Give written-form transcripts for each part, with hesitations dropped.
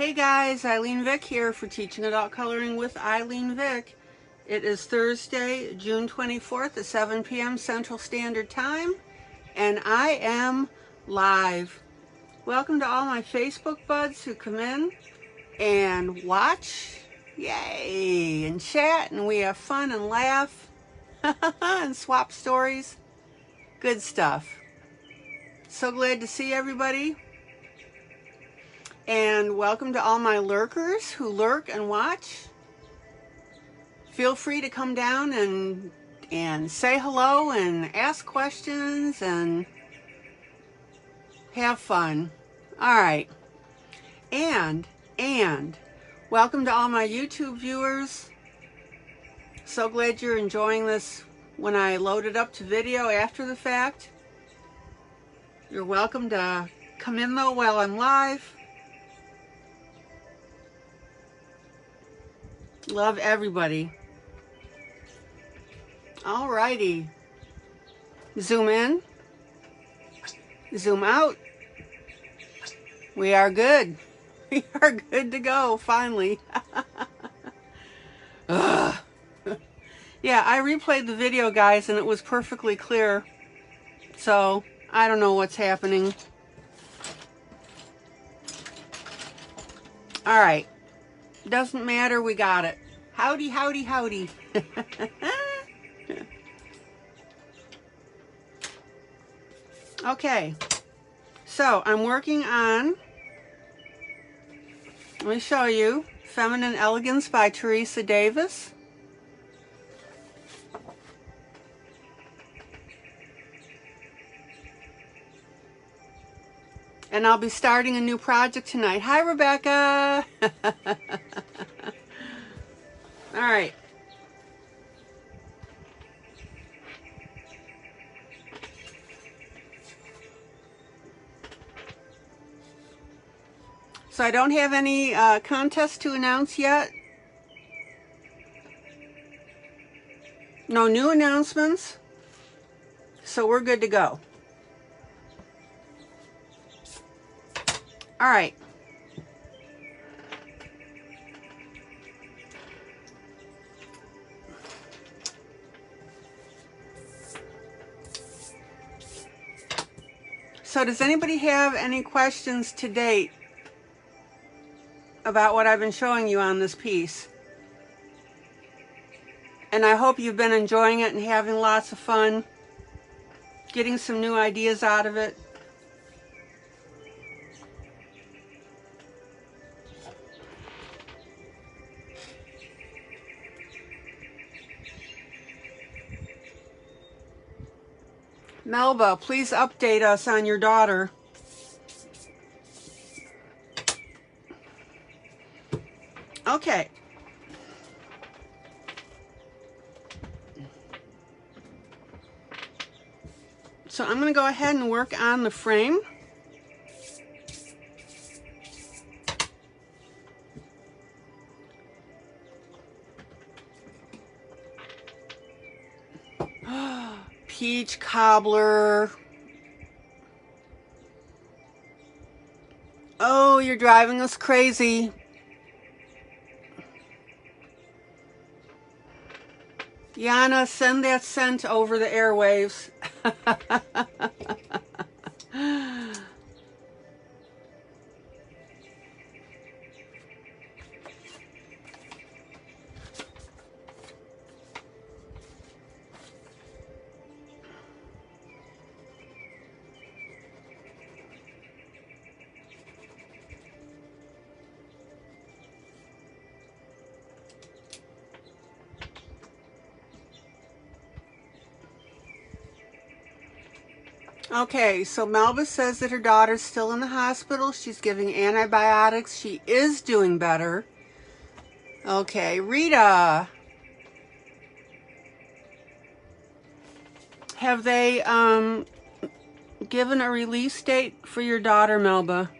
Hey guys, ILene Vick here for Teaching Adult Coloring with ILene Vick. It is Thursday, June 24th at 7 p.m. Central Standard Time, and I am live. Welcome to all my Facebook buds who come in and watch, yay, and chat, and we have fun and laugh and swap stories. Good stuff. So glad to see everybody. And welcome to all my lurkers who lurk and watch. Feel free to come down and say hello and ask questions and have fun. All right. And welcome to all my YouTube viewers. So glad you're enjoying this when I load it up to video after the fact. You're welcome to come in though while I'm live. Love everybody. Alrighty. Zoom in. Zoom out. We are good. We are good to go, finally. Yeah, I replayed the video, guys, and it was perfectly clear. So, I don't know what's happening. Alright. Doesn't matter, we got it. Howdy, howdy, howdy. Okay, so I'm working on, let me show you, Feminine Elegance by Teresa Davis. And I'll be starting a new project tonight. Hi, Rebecca. All right. So I don't have any contests to announce yet. No new announcements. So we're good to go. All right. So does anybody have any questions to date about what I've been showing you on this piece? And I hope you've been enjoying it and having lots of fun, getting some new ideas out of it. Melba, please update us on your daughter. Okay. So I'm going to go ahead and work on the frame. Peach cobbler. Oh, you're driving us crazy. Yana, send that scent over the airwaves. Okay, so Melba says that her daughter's still in the hospital. She's giving antibiotics. She is doing better. Okay, Rita. Have they given a release date for your daughter, Melba?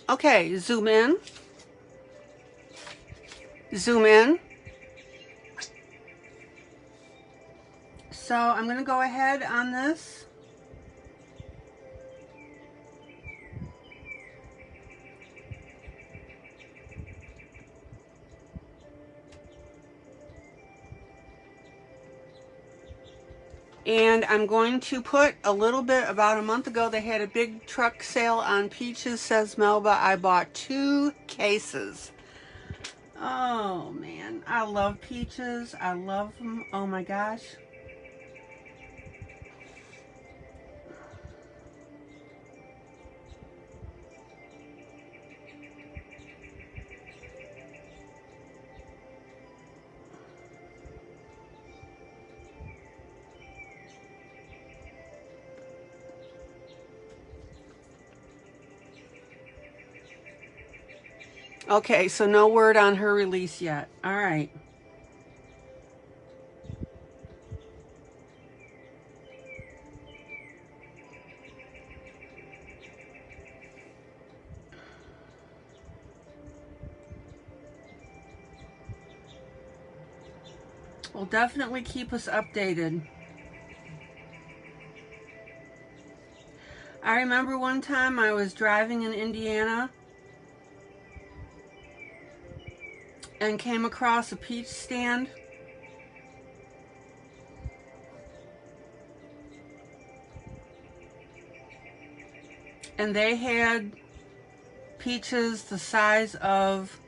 Okay, zoom in. Zoom in. So I'm going to go ahead on this. And I'm going to put a little bit, about a month ago, they had a big truck sale on peaches, says Melba. I bought 2 cases. Oh man, I love peaches. I love them. Oh my gosh. Okay, so no word on her release yet. All right. Well, definitely keep us updated. I remember one time I was driving in Indiana and came across a peach stand. And they had peaches the size of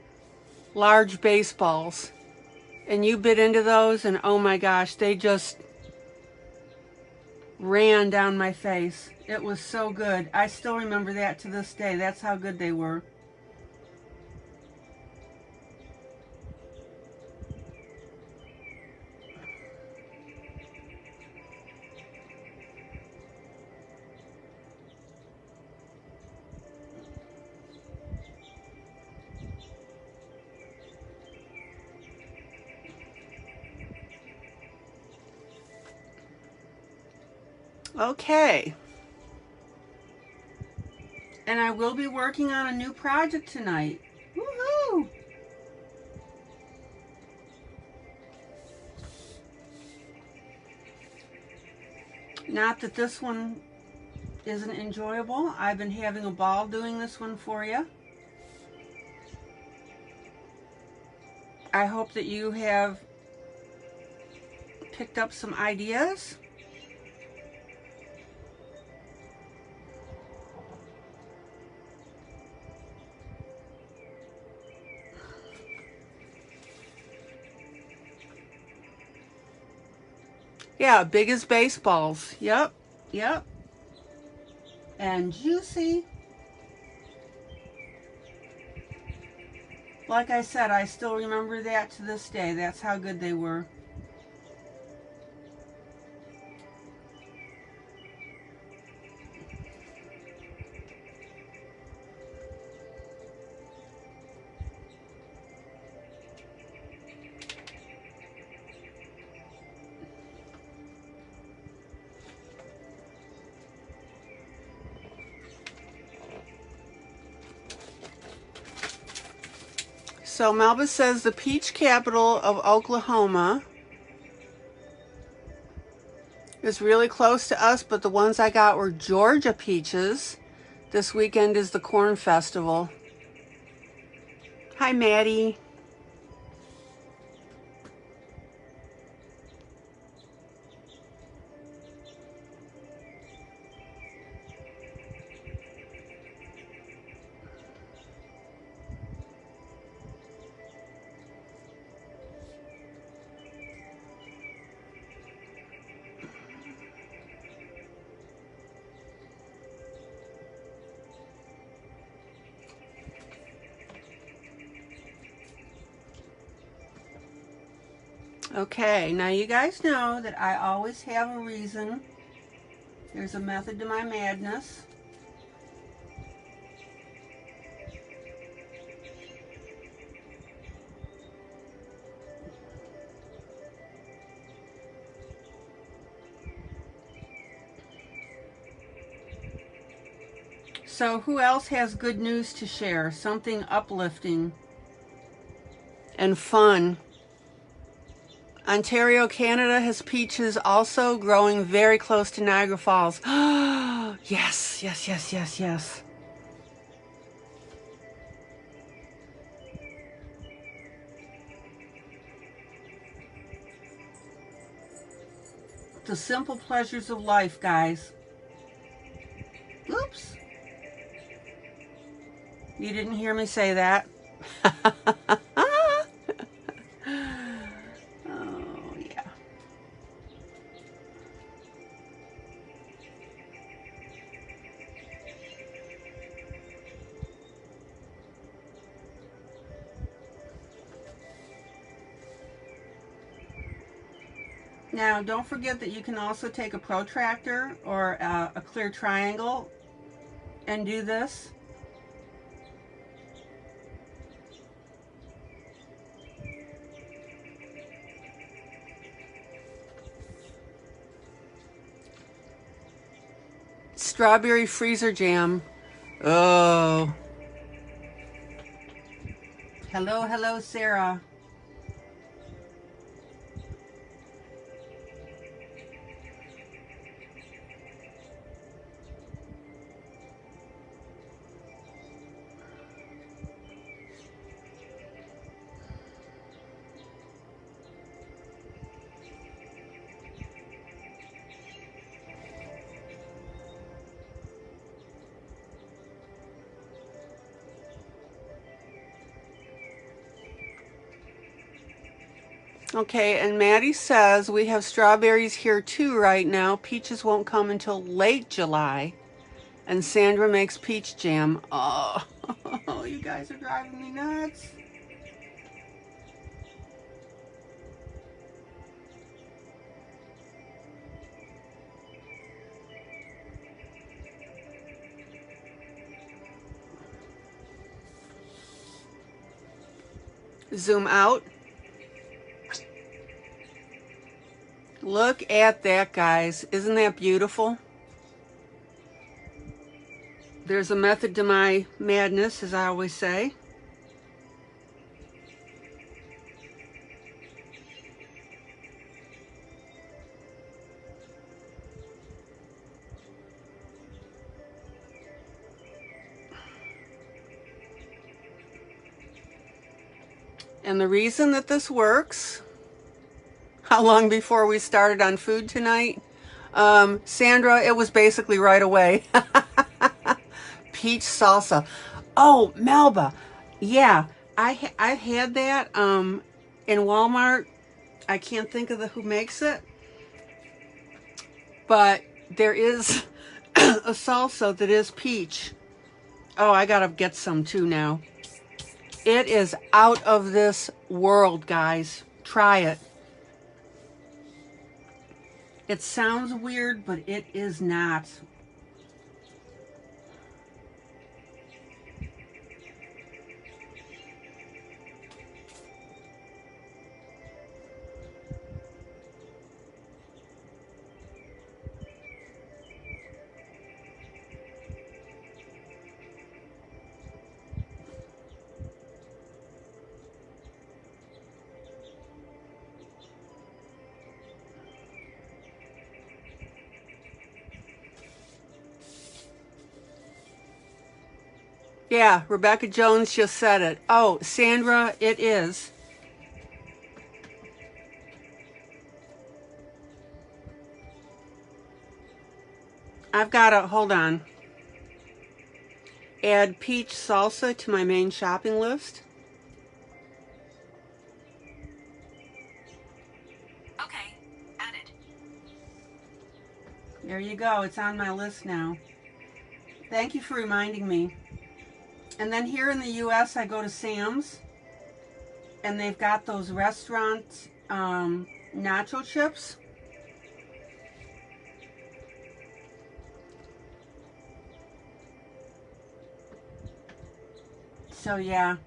large baseballs. And you bit into those and oh my gosh, they just ran down my face. It was so good. I still remember that to this day. That's how good they were. Okay. And I will be working on a new project tonight. Woohoo! Not that this one isn't enjoyable. I've been having a ball doing this one for you. I hope that you have picked up some ideas. Yeah, big as baseballs. Yep, yep. And juicy. Like I said, I still remember that to this day. That's how good they were. So Melba says the peach capital of Oklahoma is really close to us, but the ones I got were Georgia peaches. This weekend is the Corn Festival. Hi, Maddie. Okay, now you guys know that I always have a reason. There's a method to my madness. So who else has good news to share? Something uplifting and fun Ontario, Canada has peaches also growing very close to Niagara Falls. Yes, yes, yes, yes, yes. The simple pleasures of life, guys. Oops. You didn't hear me say that. Oh, yeah. Now, don't forget that you can also take a protractor or a clear triangle and do this. Strawberry freezer jam. Oh. Hello, hello, Sarah. Okay, and Maddie says we have strawberries here too right now. Peaches won't come until late July. And Sandra makes peach jam. Oh, you guys are driving me nuts. Zoom out. Look at that, guys. Isn't that beautiful? There's a method to my madness, as I always say. And the reason that this works, how long before we started on food tonight? Sandra, it was basically right away. Peach salsa. Oh, Melba. Yeah, I've had that in Walmart. I can't think of who makes it. But there is a salsa that is peach. Oh, I gotta get some too now. It is out of this world, guys. Try it. It sounds weird, but it is not. Yeah, Rebecca Jones just said it. Oh, Sandra, it is. I've got to, hold on. Add peach salsa to my main shopping list. Okay, added. There you go. It's on my list now. Thank you for reminding me. And then here in the US, I go to Sam's, and they've got those restaurant nacho chips. So yeah.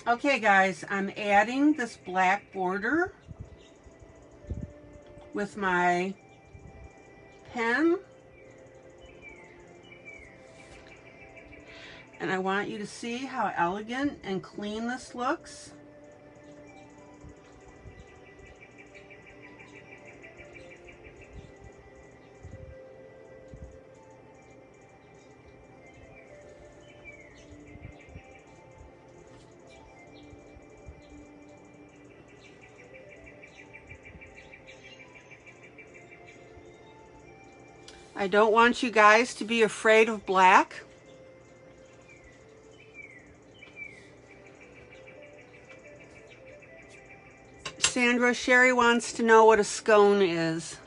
Okay, guys, I'm adding this black border with my pen. And I want you to see how elegant and clean this looks. I don't want you guys to be afraid of black. Sandra, Sherry wants to know what a scone is.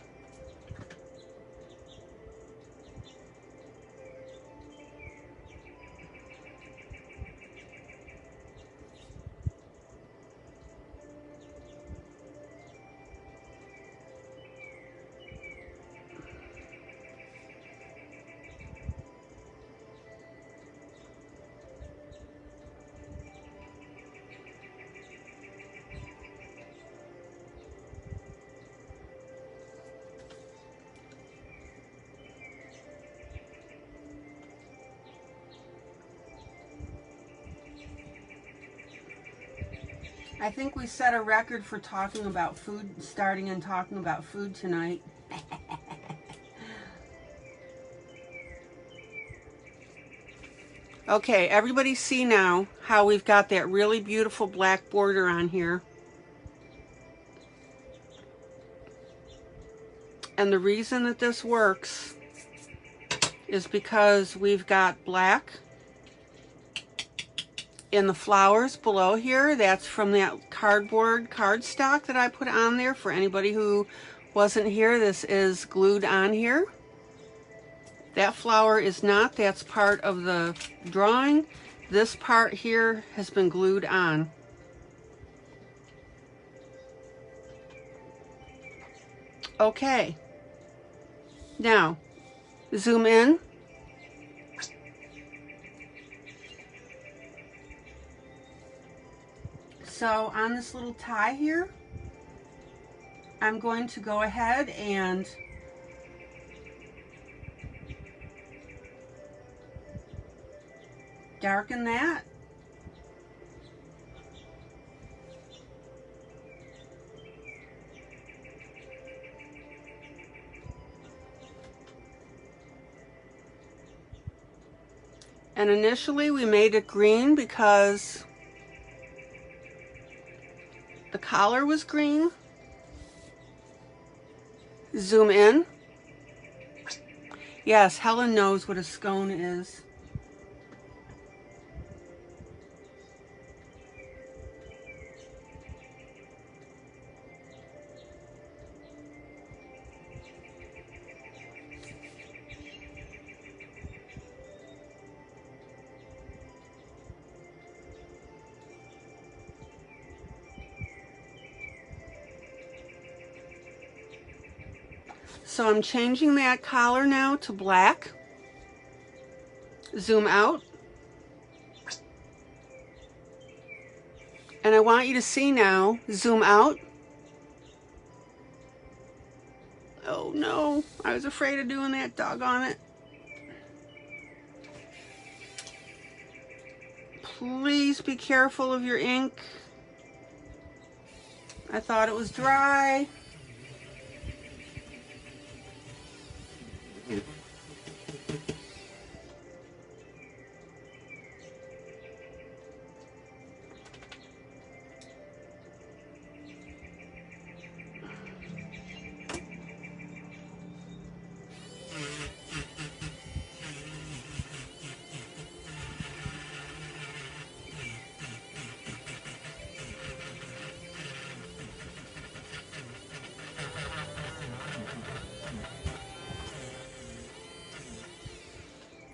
I think we set a record for talking about food, starting and talking about food tonight. Okay, everybody see now how we've got that really beautiful black border on here. And the reason that this works is because we've got black in the flowers below here. That's from that cardboard cardstock that I put on there. For anybody who wasn't here, this is glued on here. That flower is not. That's part of the drawing. This part here has been glued on. Okay. Now, zoom in. So on this little tie here, I'm going to go ahead and darken that. And initially we made it green because the collar was green. Zoom in. Yes, Helen knows what a scone is. So I'm changing that collar now to black. Zoom out. And I want you to see now, zoom out. Oh no, I was afraid of doing that, doggone it. Please be careful of your ink. I thought it was dry.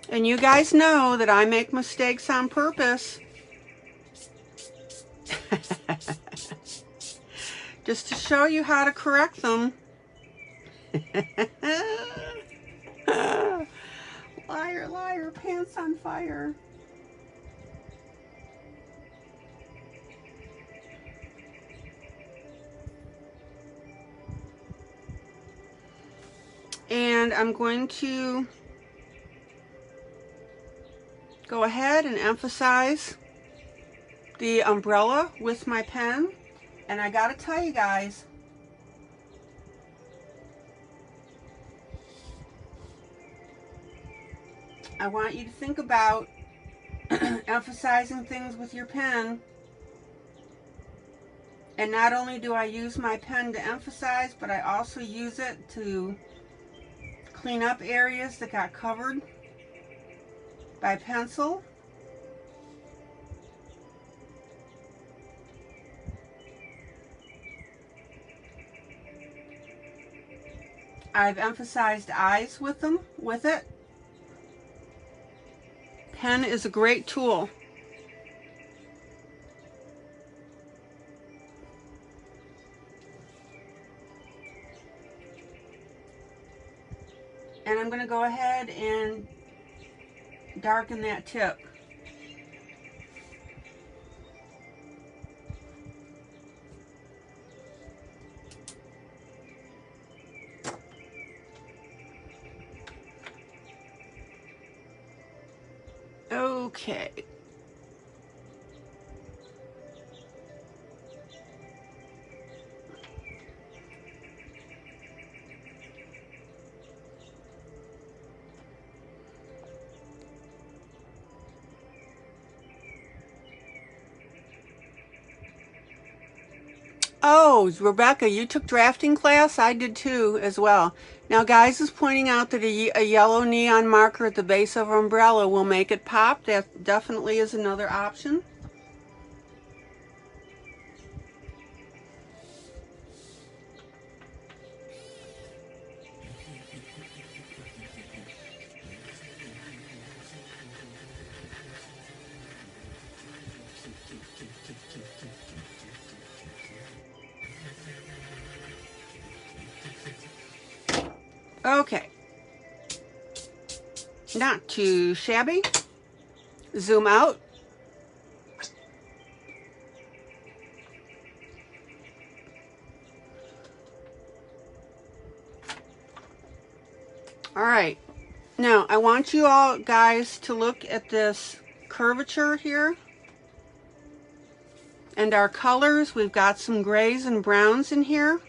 And you guys know that I make mistakes on purpose. Just to show you how to correct them. Liar, liar, pants on fire. And I'm going to go ahead and emphasize the umbrella with my pen. And I gotta tell you guys, I want you to think about emphasizing things with your pen. And not only do I use my pen to emphasize, but I also use it to clean up areas that got covered by pencil. I've emphasized eyes with it. Pen is a great tool. And I'm going to go ahead and darken that tip. Okay. Oh, Rebecca, you took drafting class? I did too, as well. Now, Guys is pointing out that a yellow neon marker at the base of an umbrella will make it pop. That definitely is another option. Okay. Not too shabby. Zoom out. All right. Now, I want you all guys to look at this curvature here. And our colors, we've got some grays and browns in here.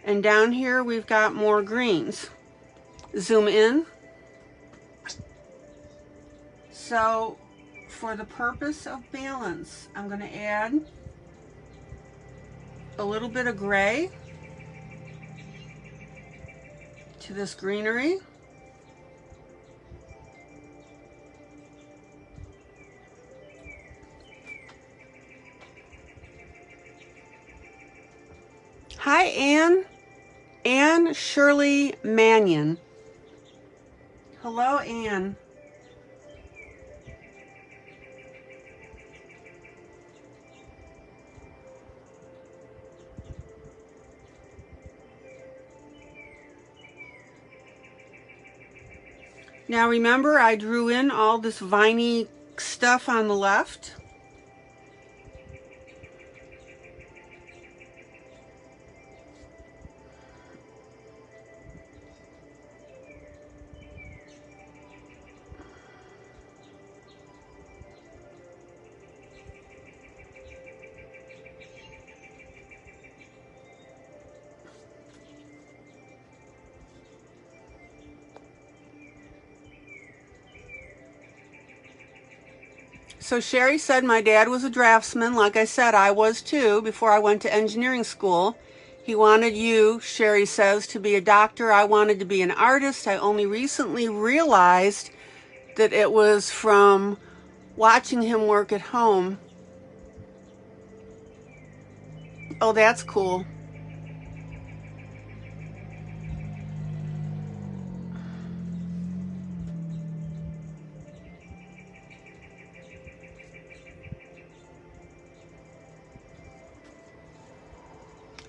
And down here, we've got more greens. Zoom in. So, for the purpose of balance, I'm going to add a little bit of gray to this greenery. Hi, Anne Shirley Mannion. Hello, Anne. Now remember, I drew in all this viney stuff on the left. So Sherry said my dad was a draftsman. Like I said, I was too before I went to engineering school. He wanted you, Sherry says, to be a doctor. I wanted to be an artist. I only recently realized that it was from watching him work at home. Oh, that's cool.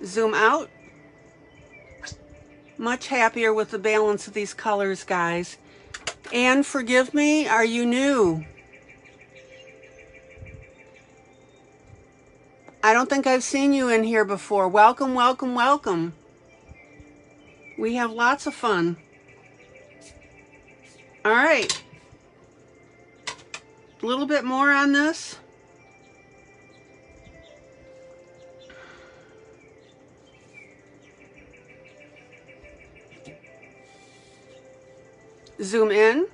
Zoom out. Much happier with the balance of these colors, guys. And forgive me, are you new? I don't think I've seen you in here before. Welcome, welcome, welcome. We have lots of fun. All right. A little bit more on this. Zoom in.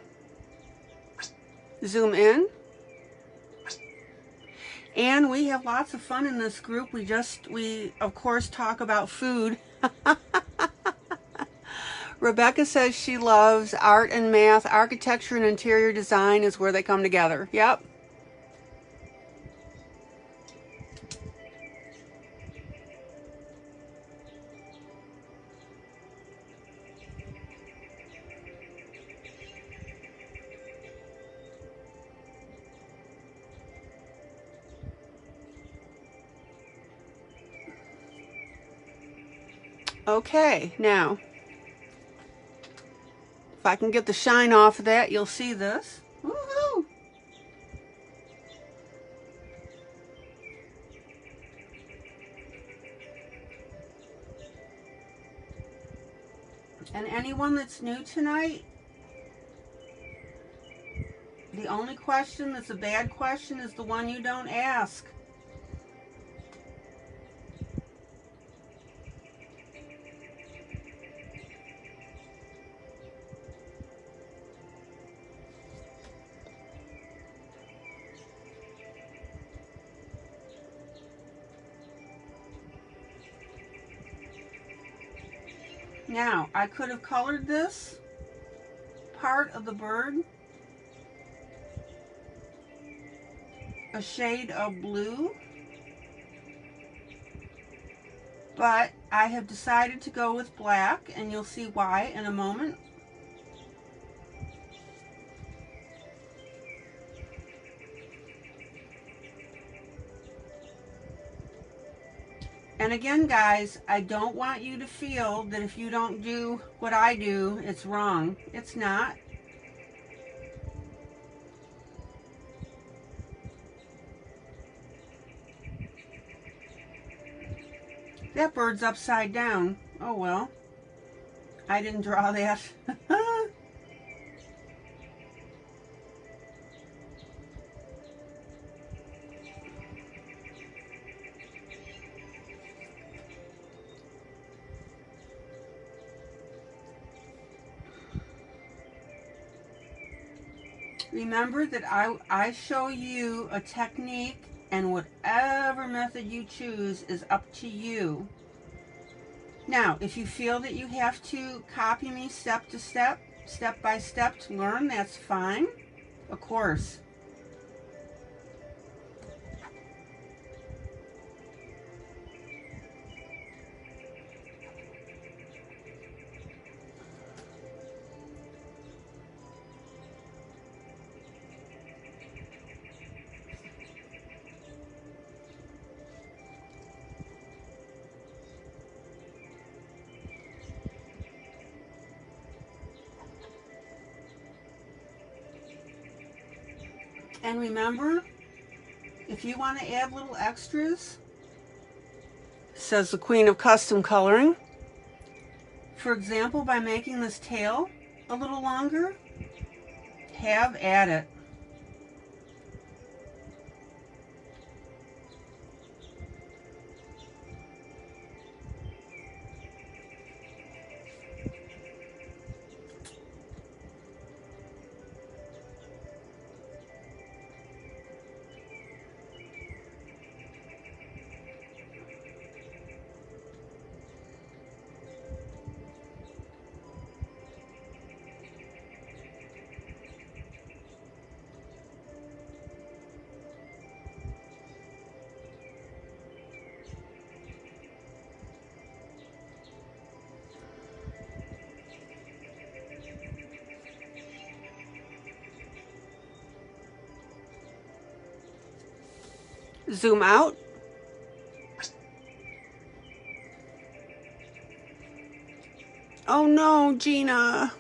Zoom in. And we have lots of fun in this group. We of course talk about food. Rebecca says she loves art and math. Architecture and interior design is where they come together. Yep. Okay, now, if I can get the shine off of that, you'll see this. Woohoo! And anyone that's new tonight, the only question that's a bad question is the one you don't ask. Now, I could have colored this part of the bird a shade of blue, but I have decided to go with black, and you'll see why in a moment. And again, guys, I don't want you to feel that if you don't do what I do, it's wrong. It's not. That bird's upside down. Oh well. I didn't draw that. Remember that I show you a technique, and whatever method you choose is up to you. Now, if you feel that you have to copy me step to step, step by step to learn, that's fine, of course. And remember, if you want to add little extras, says the Queen of Custom Coloring, for example, by making this tail a little longer, have at it. Zoom out. Oh no, Gina.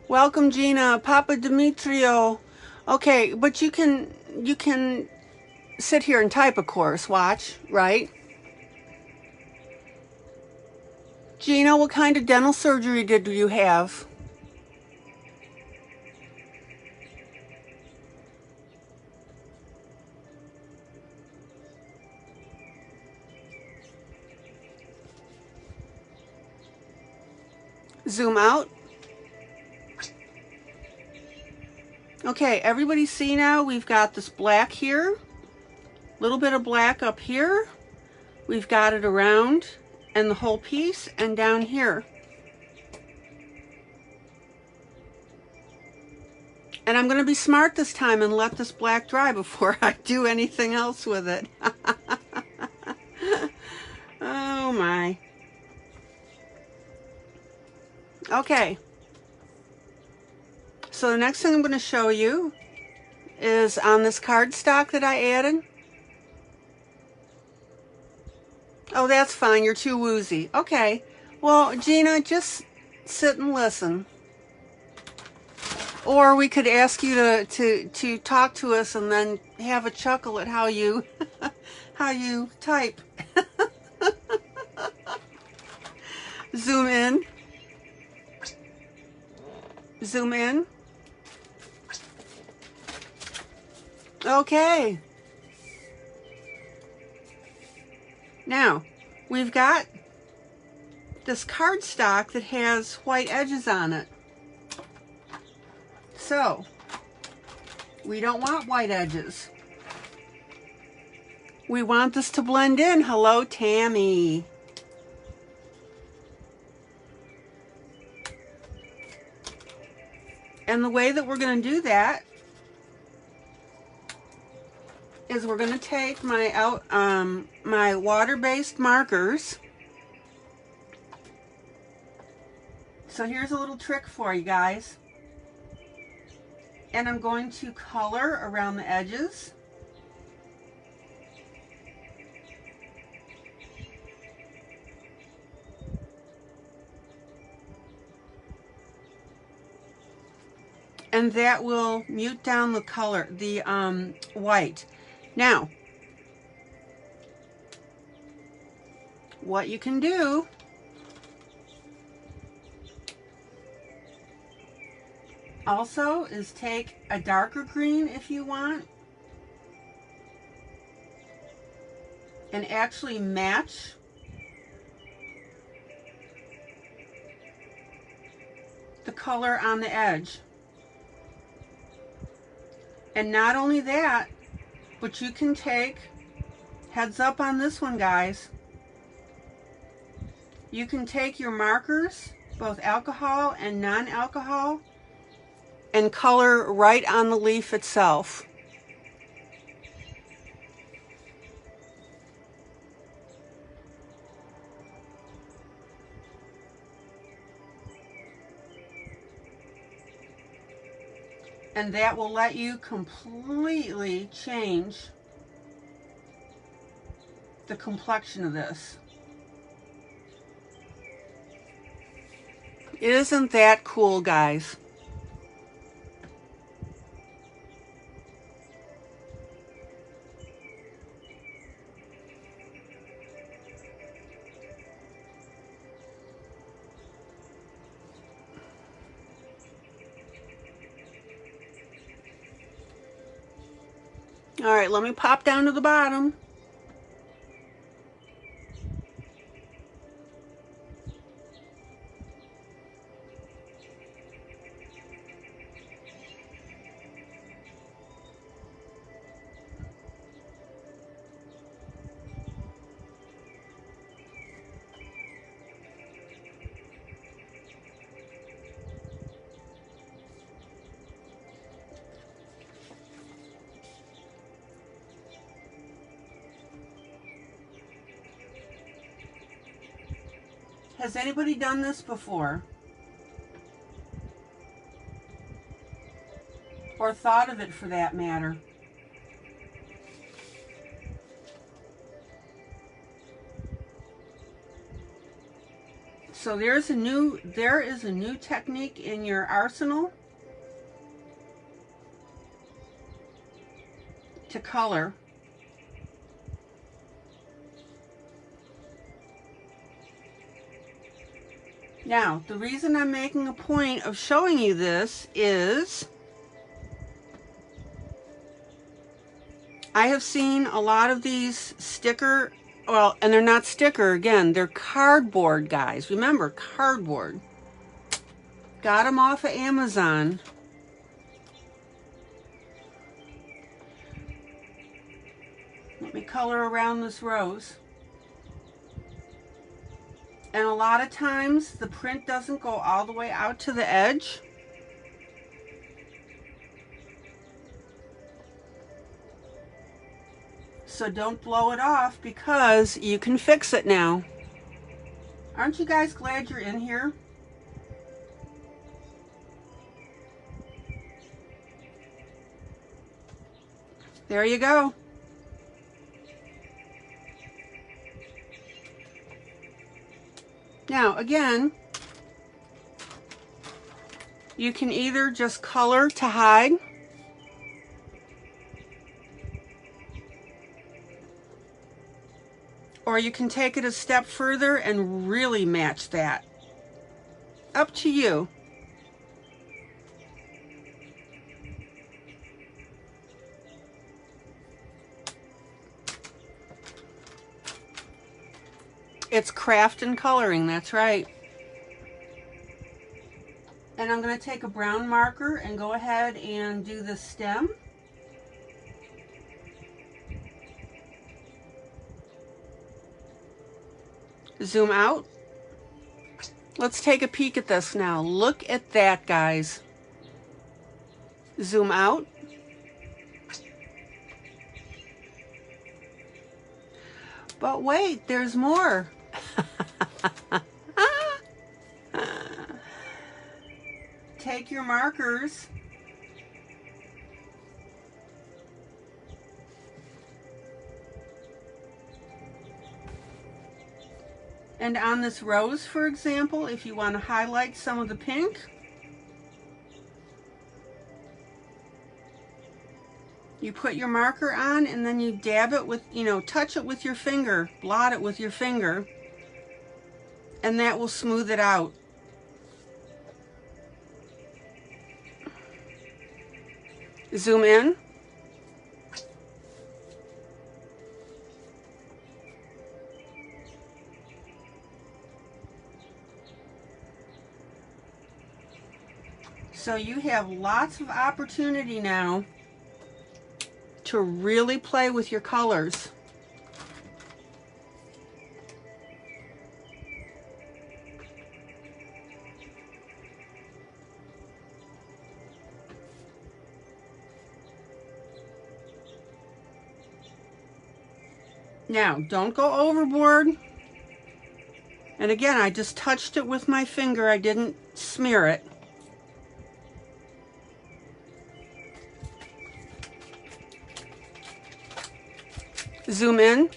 Welcome, Gina. Papa Demetrio. Okay, but you can sit here and type, of course. Watch, right? Gina, what kind of dental surgery did you have? Zoom out. Okay, everybody see now we've got this black here, a little bit of black up here. We've got it around and the whole piece and down here. And I'm going to be smart this time and let this black dry before I do anything else with it. Oh my. Okay. So the next thing I'm going to show you is on this cardstock that I added. Oh, that's fine. You're too woozy. Okay. Well, Gina, just sit and listen. Or we could ask you to talk to us and then have a chuckle at how you how you type. Zoom in. Zoom in. Okay. Now, we've got this cardstock that has white edges on it. So, we don't want white edges. We want this to blend in. Hello, Tammy. And the way that we're going to do that is we're going to take my my water-based markers. So here's a little trick for you guys. And I'm going to color around the edges. And that will mute down the color, the white. Now, what you can do also is take a darker green if you want and actually match the color on the edge. And not only that, but you can take, heads up on this one guys, you can take your markers, both alcohol and non-alcohol, and color right on the leaf itself. And that will let you completely change the complexion of this. Isn't that cool, guys? All right, let me pop down to the bottom. Has anybody done this before? Or thought of it for that matter? So there is a new technique in your arsenal to color. Now, the reason I'm making a point of showing you this is I have seen a lot of these sticker, well, and they're not sticker, again, they're cardboard, guys. Remember, cardboard. Got them off of Amazon. light color around this rose. And a lot of times the print doesn't go all the way out to the edge. So don't blow it off, because you can fix it now. Aren't you guys glad you're in here? There you go. Now again, you can either just color to hide, or you can take it a step further and really match that. Up to you. It's craft and coloring, that's right. And I'm going to take a brown marker and go ahead and do the stem. Zoom out. Let's take a peek at this now. Look at that, guys. Zoom out. But wait, there's more. Take your markers and on this rose, for example, if you want to highlight some of the pink, you put your marker on and then you dab it with, touch it with your finger, blot it with your finger, and that will smooth it out. Zoom in. So you have lots of opportunity now to really play with your colors. Now, don't go overboard. And again, I just touched it with my finger. I didn't smear it. Zoom in.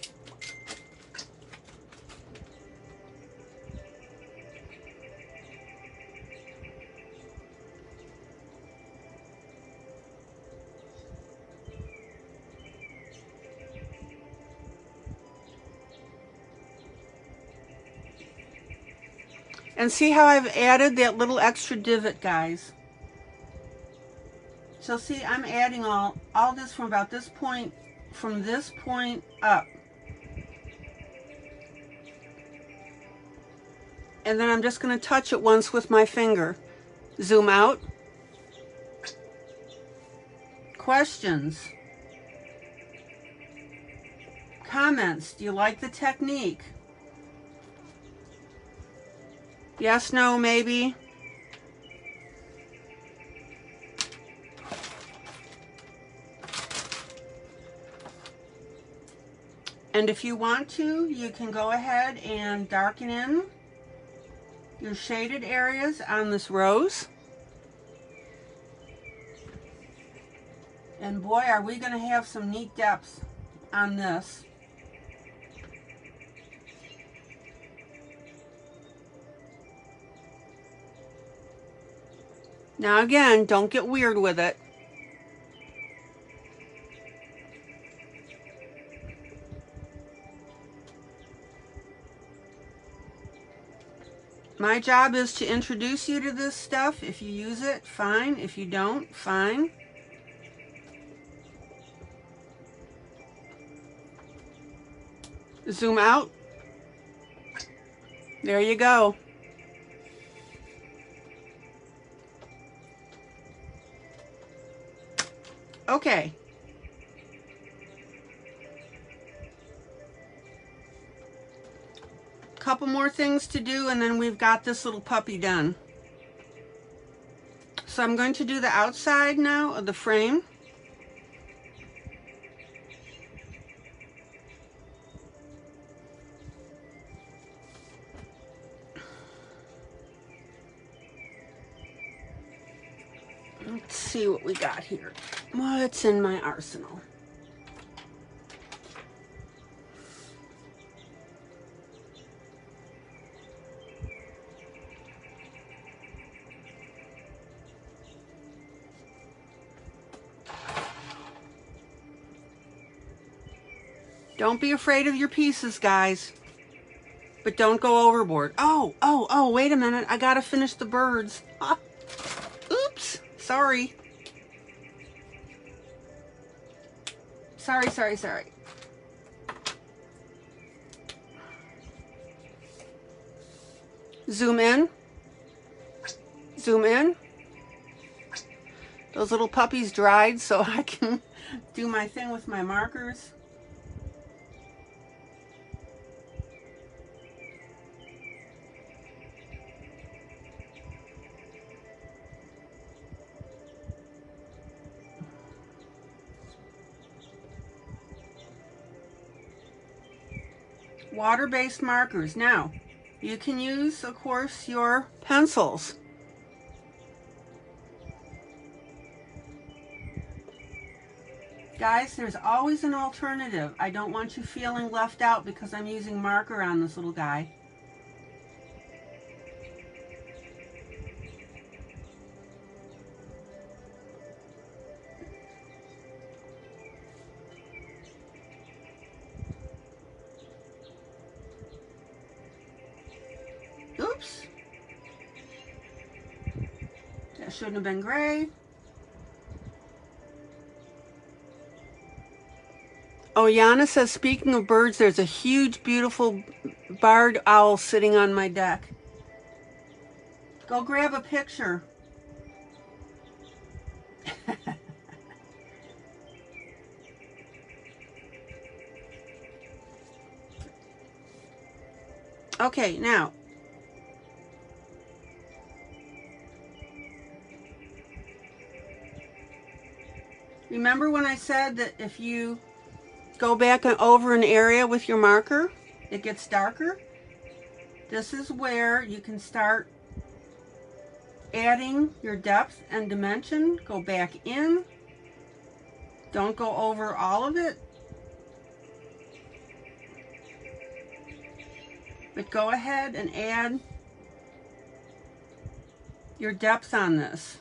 And see how I've added that little extra divot, guys? So see, I'm adding all this from about this point, from this point up. And then I'm just going to touch it once with my finger. Zoom out. Questions? Comments? Do you like the technique? Yes, no, maybe? And if you want to, you can go ahead and darken in your shaded areas on this rose. And boy, are we going to have some neat depth on this. Now again, don't get weird with it. My job is to introduce you to this stuff. If you use it, fine. If you don't, fine. Zoom out. There you go. Okay. couple more things to do, and then we've got this little puppy done. So I'm going to do the outside now of the frame. Let's see what we got here. What's in my arsenal? Don't be afraid of your pieces, guys. But don't go overboard. Oh, wait a minute. I gotta finish the birds. Ah, oops, sorry. Sorry. Zoom in. Zoom in. Those little puppies dried so I can do my thing with my markers. Water-based markers. Now, you can use, of course, your pencils. Guys, there's always an alternative. I don't want you feeling left out because I'm using marker on this little guy. Oops. That shouldn't have been gray. Oh, Yana says, speaking of birds, there's a huge, beautiful barred owl sitting on my deck. Go grab a picture. Okay, now. Remember when I said that if you go back over an area with your marker, it gets darker? This is where you can start adding your depth and dimension. Go back in. Don't go over all of it. But go ahead and add your depth on this.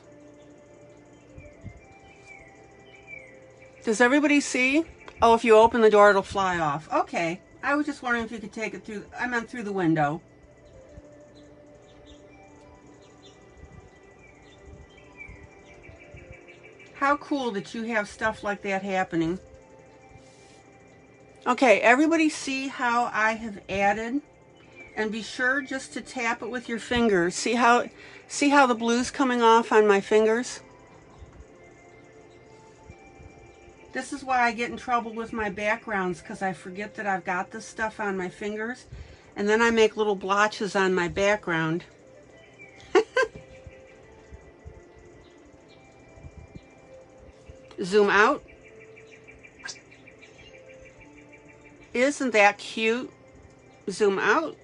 Does everybody see? Oh, if you open the door, it'll fly off. Okay. I was just wondering if you could take it through. I meant through the window. How cool that you have stuff like that happening. Okay, everybody see how I have added? And be sure just to tap it with your fingers. See how the blue's coming off on my fingers? This is why I get in trouble with my backgrounds, because I forget that I've got this stuff on my fingers, and then I make little blotches on my background. Zoom out. Isn't that cute? Zoom out.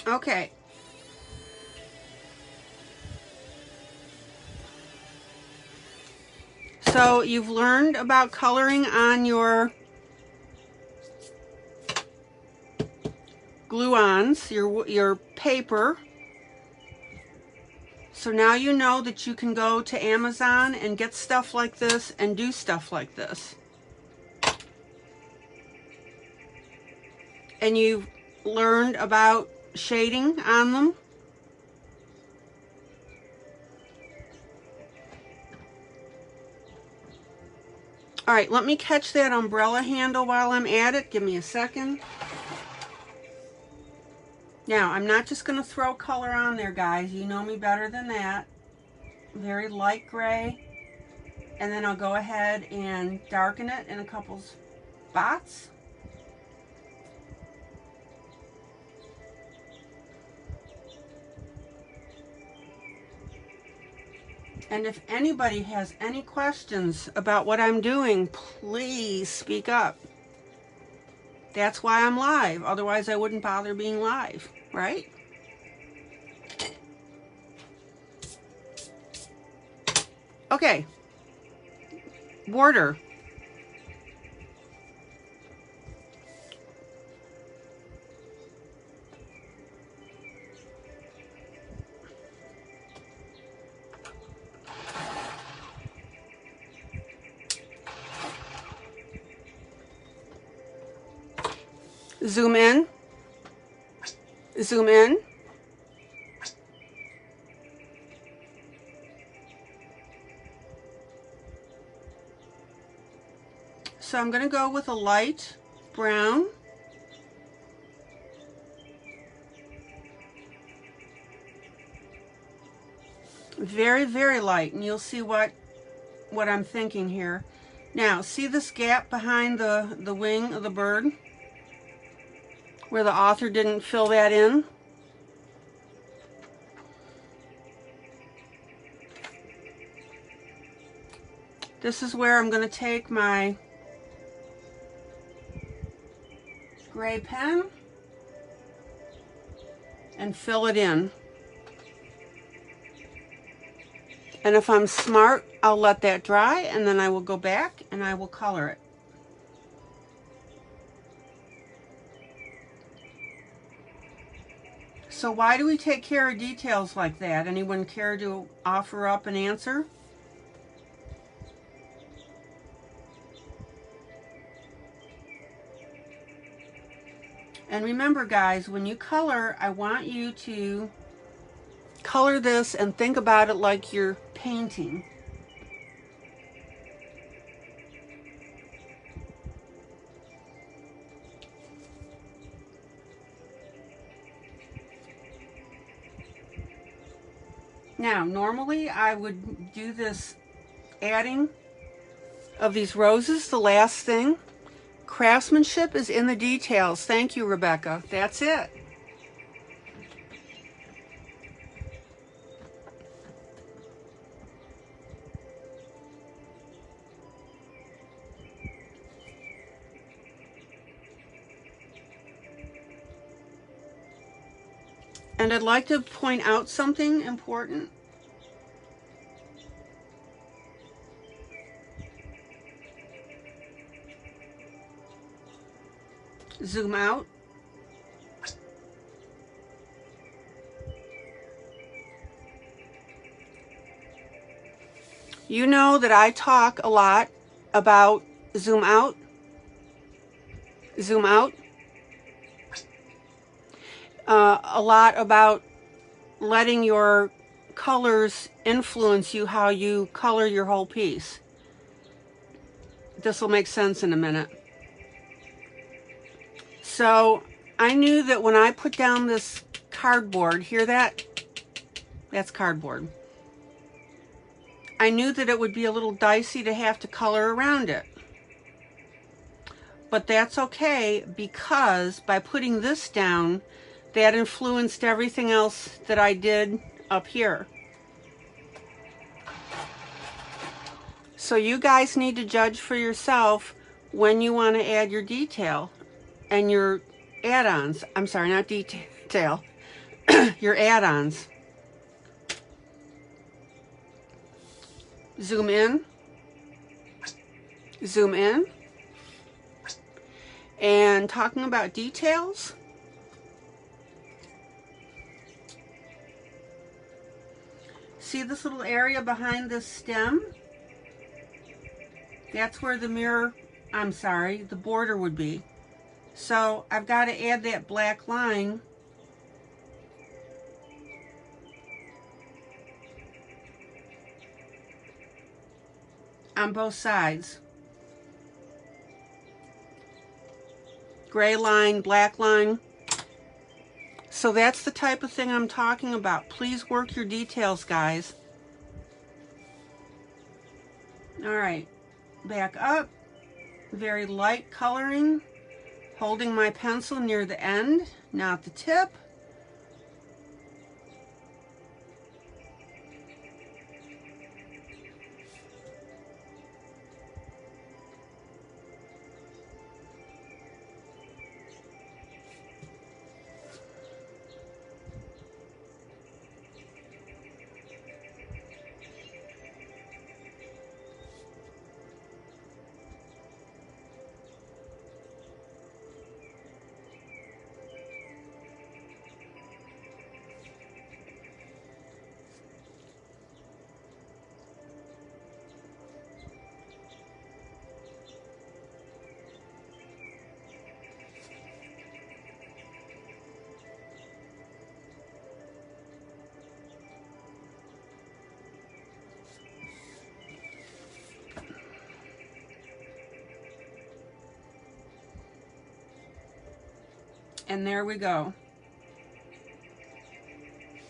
Okay. So you've learned about coloring on your glue-ons, your paper. So now you know that you can go to Amazon and get stuff like this and do stuff like this. And you've learned about shading on them. All right, let me catch that umbrella handle while I'm at it. Give me a second. Now, I'm not just going to throw color on there, guys. You know me better than that. very light gray, and then I'll go ahead and darken it in a couple spots. And if anybody has any questions about what I'm doing, please speak up. That's why I'm live. Otherwise, I wouldn't bother being live, right? Okay. Border. Zoom in. Zoom in. So I'm going to go with a light brown. Very, very light, and you'll see what I'm thinking here. Now, see this gap behind the wing of the bird? Where the author didn't fill that in? This is where I'm going to take my gray pen and fill it in. And if I'm smart, I'll let that dry, and then I will go back and I will color it. So why do we take care of details like that? Anyone care to offer up an answer? And remember, guys, when you color, I want you to color this and think about it like you're painting. Now, normally I would do this adding of these roses, the last thing. Craftsmanship is in the details. Thank you, Rebecca. That's it. And I'd like to point out something important. Zoom out. You know that I talk a lot about zoom out, zoom out. A lot about letting your colors influence you, how you color your whole piece. This will make sense in a minute. So I knew that when I put down this cardboard, hear that? That's cardboard. I knew that it would be a little dicey to have to color around it. But that's okay, because by putting this down, that influenced everything else that I did up here. So you guys need to judge for yourself when you want to add your detail and your add-ons. I'm sorry, not detail, your add-ons. Zoom in, zoom in, and talking about details, see this little area behind this stem? That's where the mirror, I'm sorry, the border would be. So I've got to add that black line on both sides. Gray line, black line. So that's the type of thing I'm talking about. Please work your details, guys. All right, back up, very light coloring, holding my pencil near the end, not the tip. And there we go.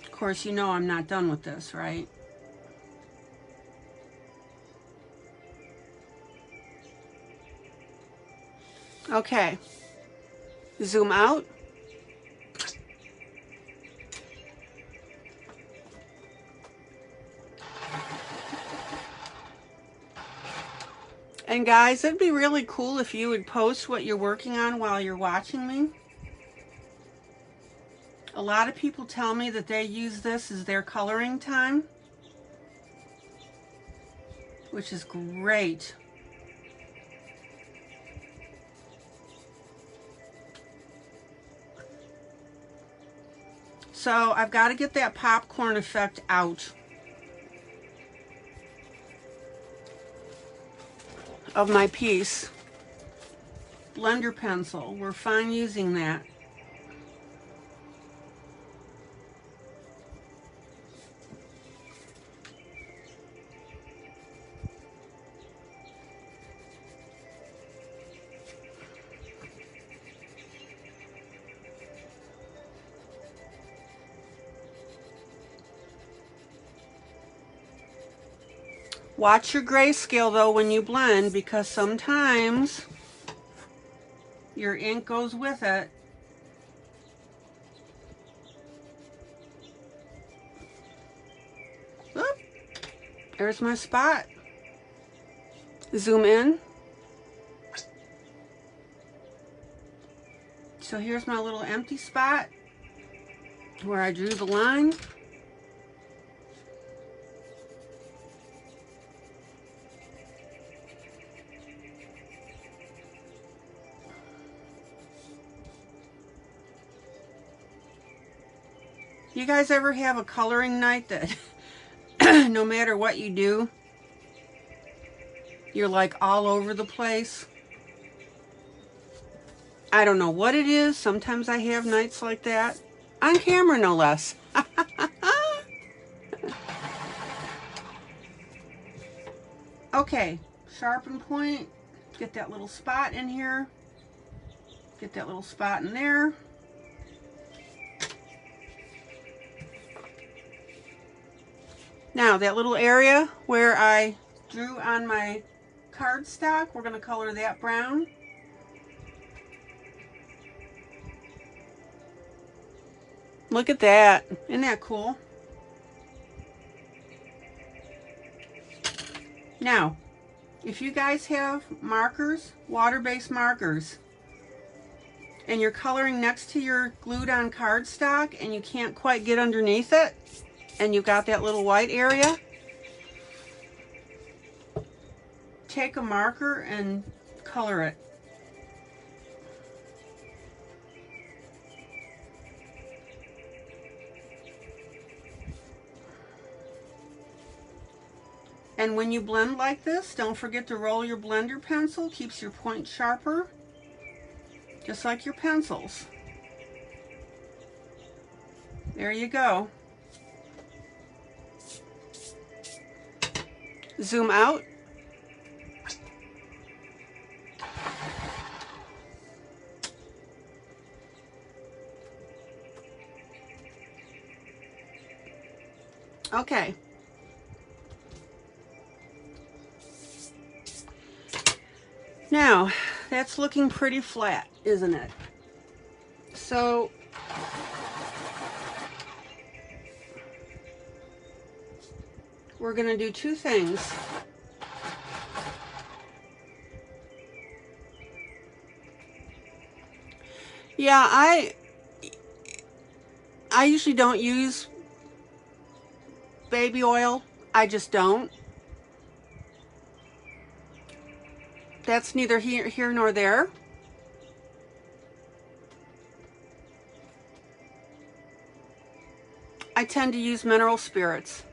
Of course, you know I'm not done with this, right? Okay, zoom out. And guys, it'd be really cool if you would post what you're working on while you're watching me. A lot of people tell me that they use this as their coloring time, which is great. So I've got to get that popcorn effect out of my piece. Blender pencil, we're fine using that. Watch your grayscale though when you blend, because sometimes your ink goes with it. Oop, there's my spot. Zoom in. So here's my little empty spot where I drew the line. You guys ever have a coloring night that no matter what you do, you're like all over the place? I don't know what it is. Sometimes I have nights like that. On camera, no less. Okay, sharpen point. Get that little spot in here. Get that little spot in there. Now, that little area where I drew on my cardstock, we're going to color that brown. Look at that. Isn't that cool? Now, if you guys have markers, water-based markers, and you're coloring next to your glued on cardstock and you can't quite get underneath it, and you've got that little white area, take a marker and color it. And when you blend like this, don't forget to roll your blender pencil. Keeps your point sharper, just like your pencils. There you go. Zoom out. Okay. Now, that's looking pretty flat, isn't it? So, we're going to do two things. Yeah, I usually don't use baby oil. I just don't. That's neither here nor there. I tend to use mineral spirits.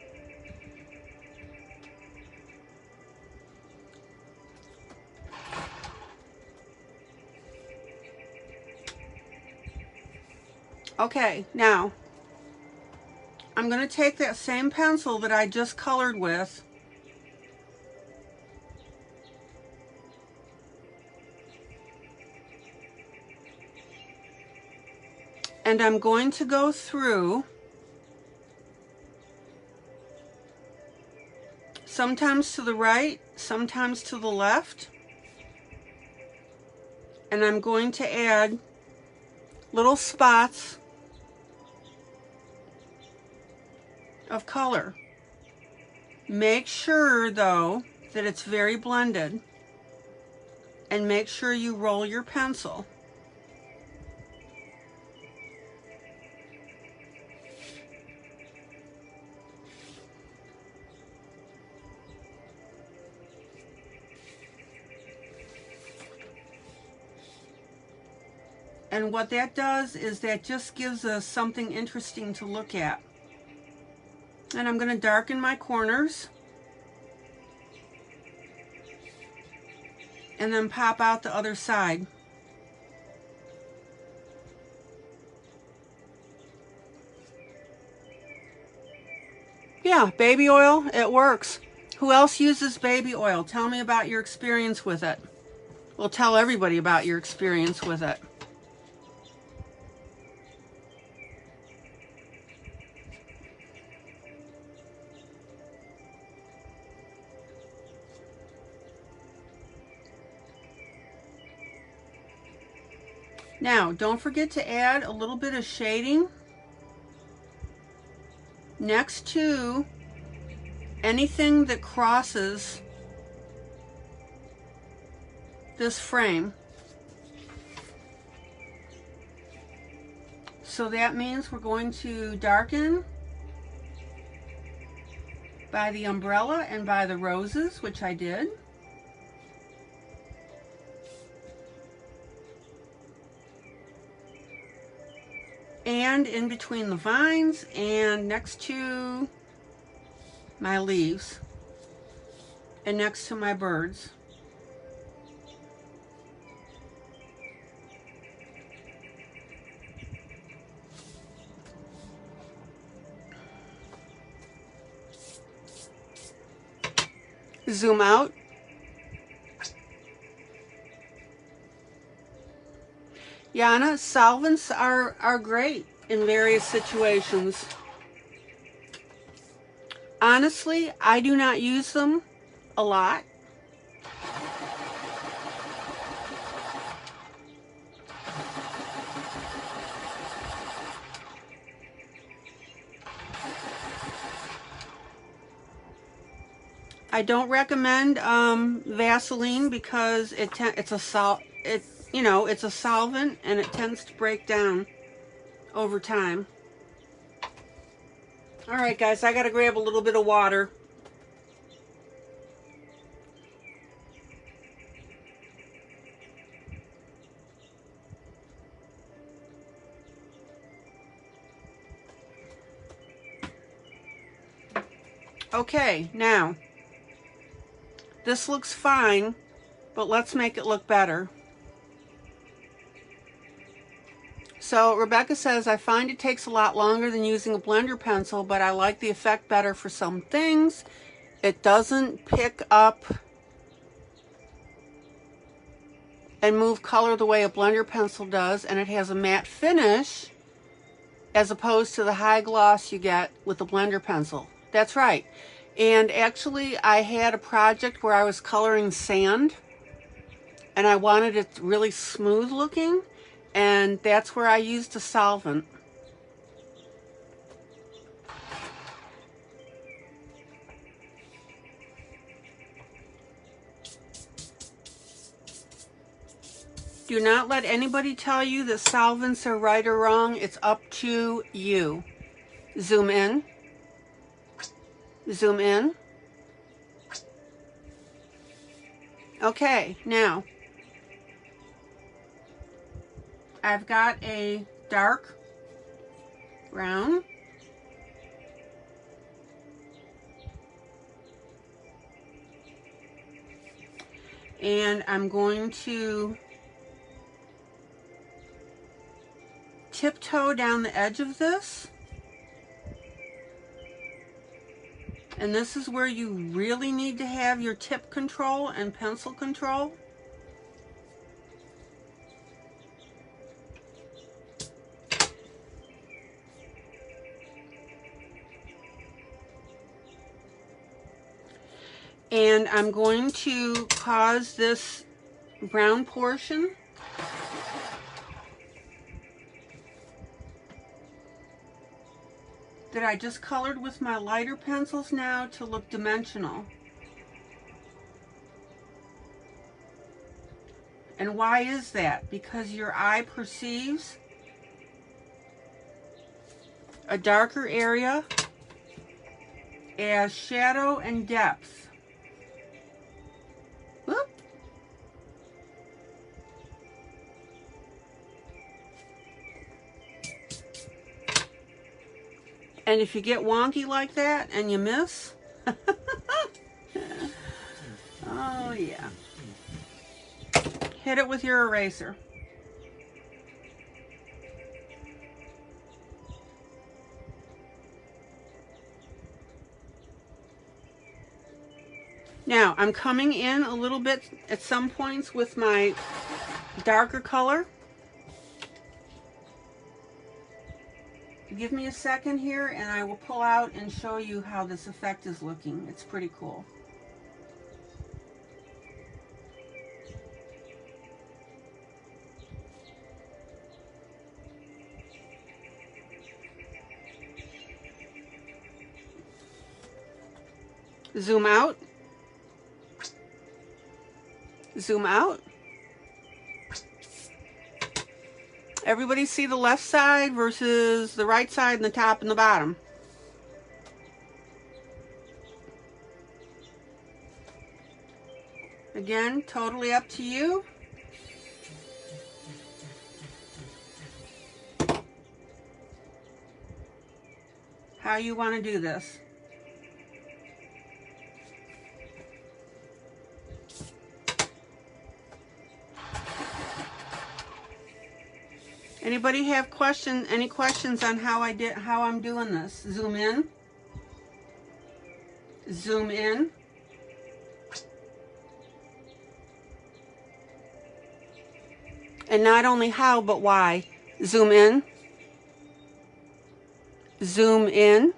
Okay, now I'm going to take that same pencil that I just colored with and I'm going to go through, sometimes to the right, sometimes to the left, and I'm going to add little spots of color. Make sure though that it's very blended, and make sure you roll your pencil. And what that does is that just gives us something interesting to look at. And I'm going to darken my corners and then pop out the other side. Yeah, baby oil, it works. Who else uses baby oil? Tell me about your experience with it. Well, tell everybody about your experience with it. Now, don't forget to add a little bit of shading next to anything that crosses this frame. So that means we're going to darken by the umbrella and by the roses, which I did. And in between the vines and next to my leaves and next to my birds. Zoom out. Yana, solvents are great in various situations. Honestly, I do not use them a lot. I don't recommend Vaseline because it's a solvent and it tends to break down over time. All right, guys, I got to grab a little bit of water. Okay, now, this looks fine, but let's make it look better. So Rebecca says, I find it takes a lot longer than using a blender pencil, but I like the effect better for some things. It doesn't pick up and move color the way a blender pencil does, and it has a matte finish as opposed to the high gloss you get with the blender pencil. That's right. And actually, I had a project where I was coloring sand, and I wanted it really smooth looking, and that's where I used a solvent. Do not let anybody tell you that solvents are right or wrong. It's up to you. Zoom in. Zoom in. Okay, now I've got a dark brown. And I'm going to tiptoe down the edge of this. And this is where you really need to have your tip control and pencil control. And I'm going to cause this brown portion that I just colored with my lighter pencils now to look dimensional. And why is that? Because your eye perceives a darker area as shadow and depth. Whoop. And if you get wonky like that and you miss, oh yeah, hit it with your eraser. Now I'm coming in a little bit at some points with my darker color. Give me a second here and I will pull out and show you how this effect is looking. It's pretty cool. Zoom out. Zoom out. Everybody see the left side versus the right side and the top and the bottom. Again, totally up to you. How you want to do this. Anybody have any questions on how I'm doing this? Zoom in. Zoom in. And not only how, but why. Zoom in. Zoom in.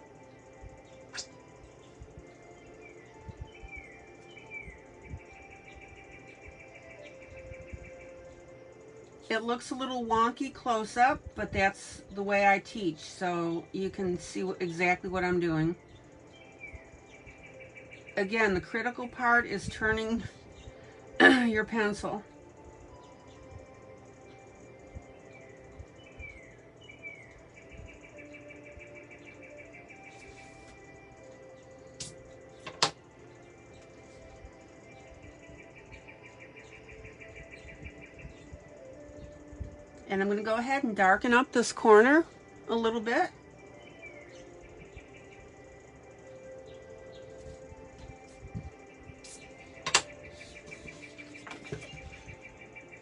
It looks a little wonky close up, but that's the way I teach, so you can see exactly what I'm doing. Again, the critical part is turning your pencil. And I'm going to go ahead and darken up this corner a little bit.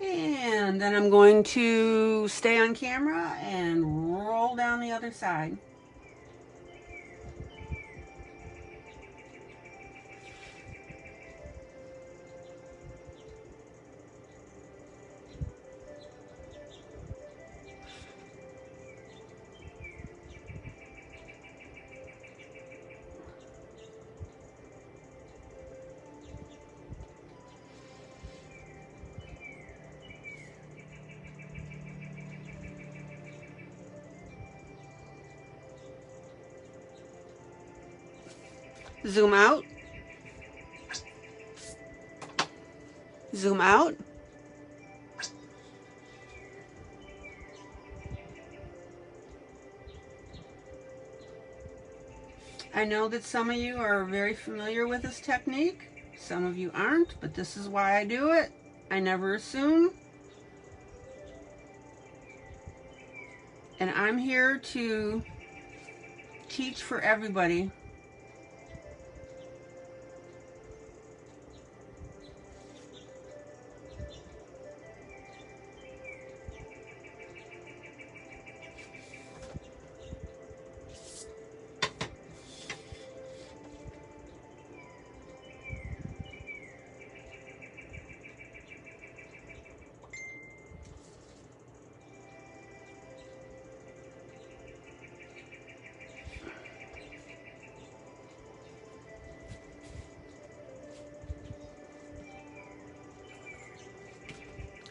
And then I'm going to stay on camera and roll down the other side. Zoom out. Zoom out. I know that some of you are very familiar with this technique. Some of you aren't, but this is why I do it. I never assume. And I'm here to teach for everybody.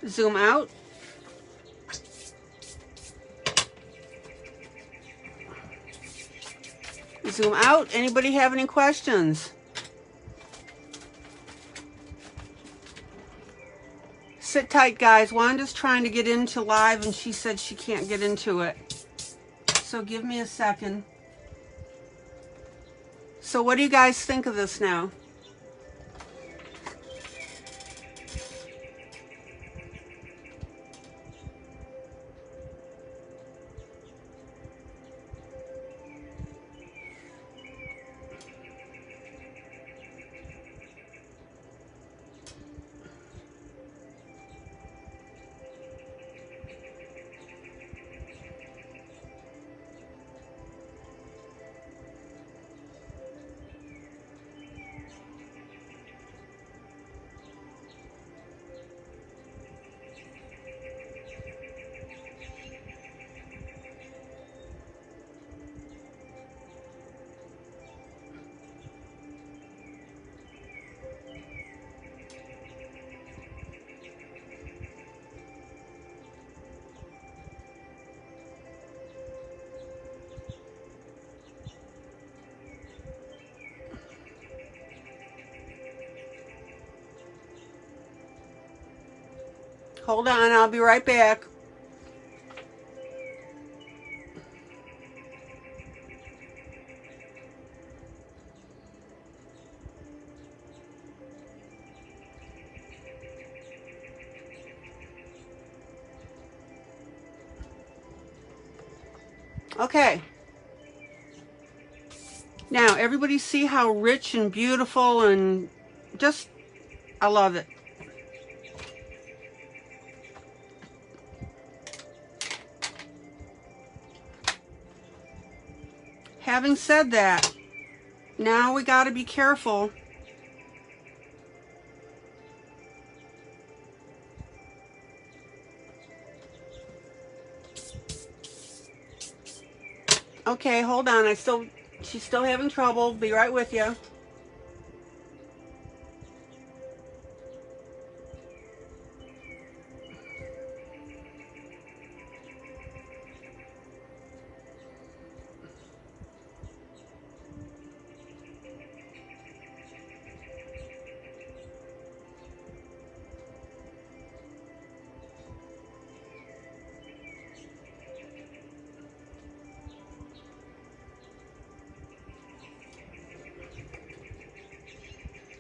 Zoom out. Zoom out. Anybody have any questions? Sit tight, guys. Wanda's trying to get into live and she said she can't get into it. So give me a second. So what do you guys think of this now? Hold on, I'll be right back. Okay. Now, everybody see how rich and beautiful and just, I love it. Having said that, now we got to be careful. Okay, hold on. She's still having trouble. Be right with you.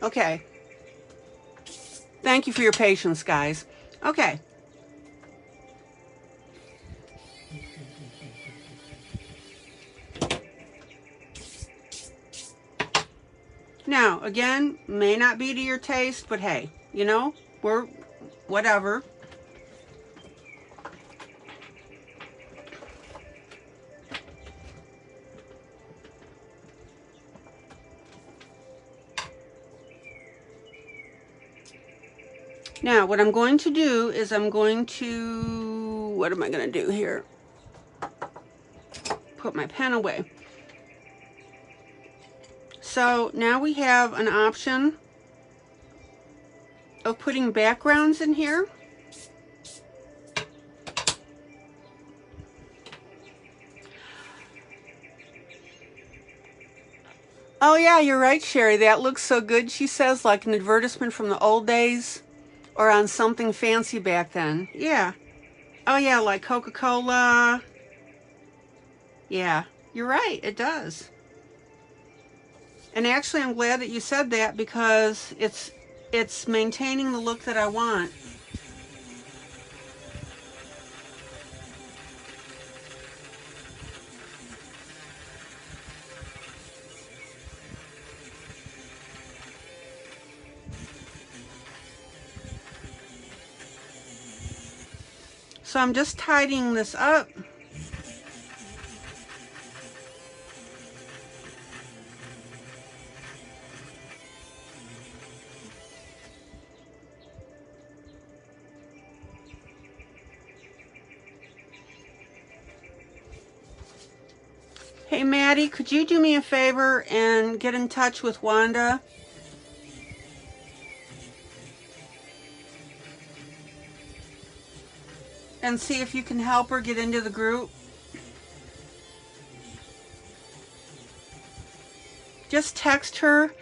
Okay. Thank you for your patience, guys. Okay. Now, again, may not be to your taste, but hey, you know, we're whatever. Now, what I'm going to do is I'm going to, what am I going to do here? Put my pen away. So now we have an option of putting backgrounds in here. Oh yeah, you're right, Sherry. That looks so good, she says, like an advertisement from the old days or on something fancy back then. Yeah. Oh yeah, like Coca-Cola. Yeah, you're right, it does. And actually, I'm glad that you said that because it's maintaining the look that I want. So I'm just tidying this up. Hey Maddie, could you do me a favor and get in touch with Wanda? And see if you can help her get into the group? Just text her.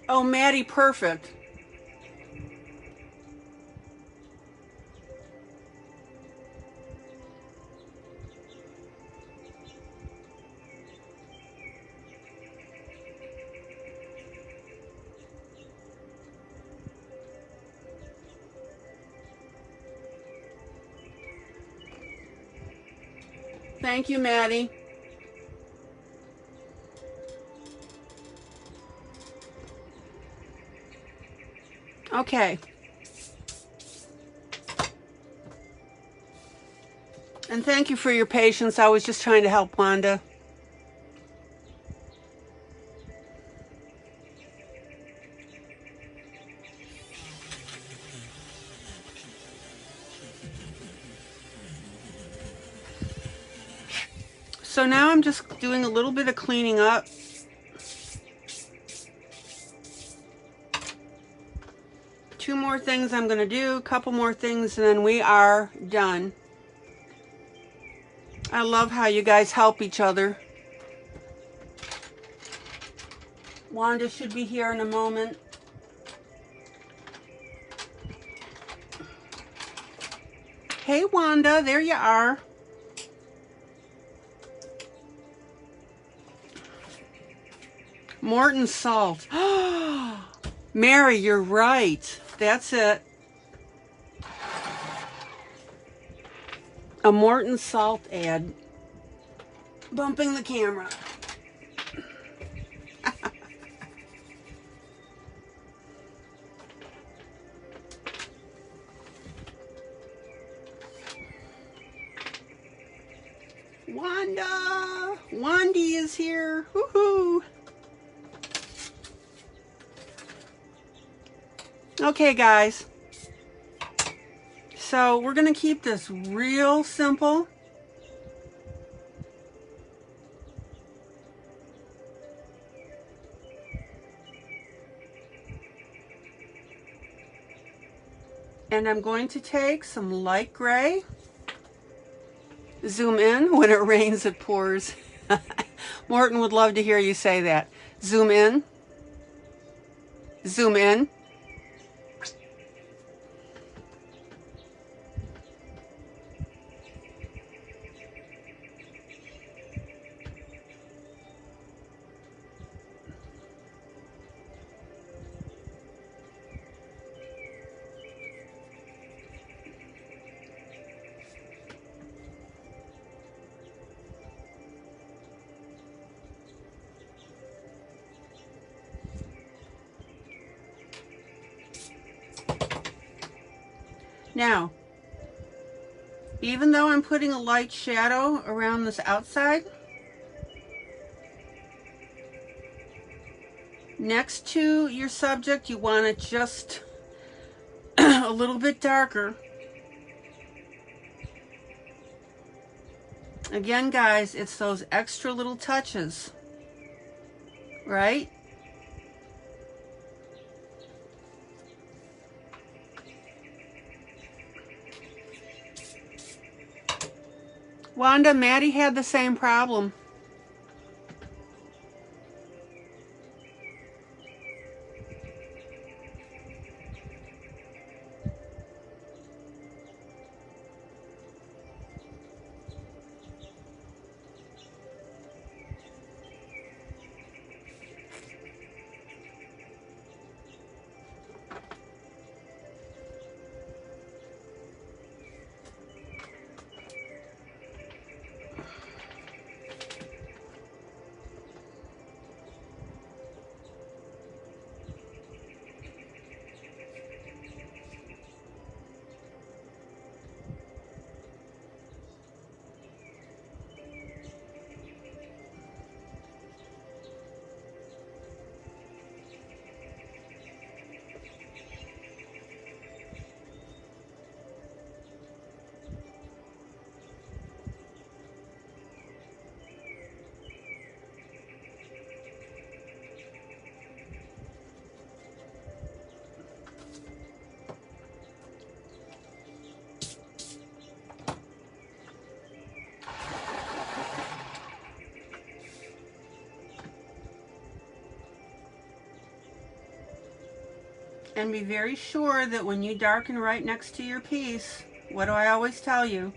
Oh, Maddie, perfect. Thank you, Maddie. Okay. And thank you for your patience. I was just trying to help Wanda. So now I'm just doing a little bit of cleaning up. Two more things I'm going to do, a couple more things, and then we are done. I love how you guys help each other. Wanda should be here in a moment. Hey, Wanda, there you are. Morton salt. Mary, you're right. That's it. A Morton salt ad. Bumping the camera. Wanda! Wandy is here. Woohoo! Okay, guys. So we're going to keep this real simple. And I'm going to take some light gray. Zoom in. When it rains, it pours. Morton would love to hear you say that. Zoom in. Zoom in. Now, even though I'm putting a light shadow around this outside, next to your subject, you want it just a little bit darker. Again, guys, it's those extra little touches, right? Wanda, Maddie had the same problem. And be very sure that when you darken right next to your piece, what do I always tell you?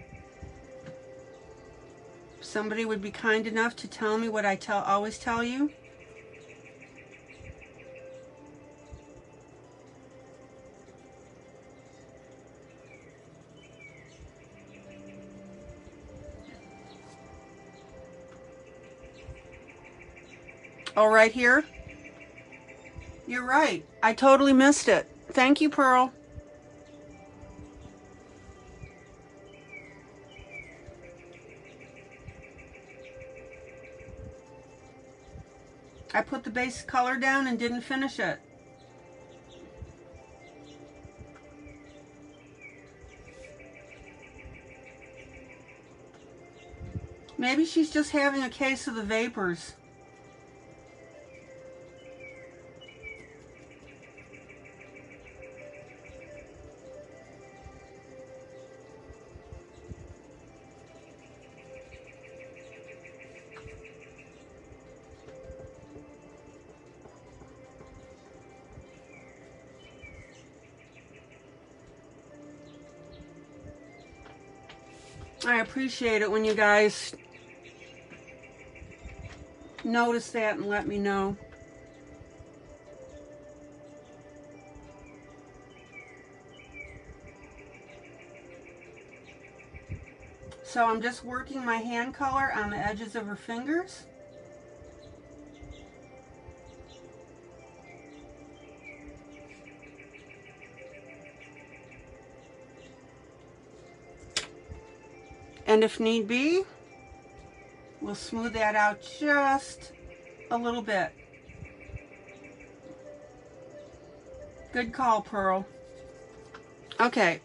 If somebody would be kind enough to tell me what I always tell you. Oh, right here? You're right. I totally missed it. Thank you, Pearl. I put the base color down and didn't finish it. Maybe she's just having a case of the vapors. I appreciate it when you guys notice that and let me know. So I'm just working my hand color on the edges of her fingers. And if need be, we'll smooth that out just a little bit. Good call, Pearl. Okay.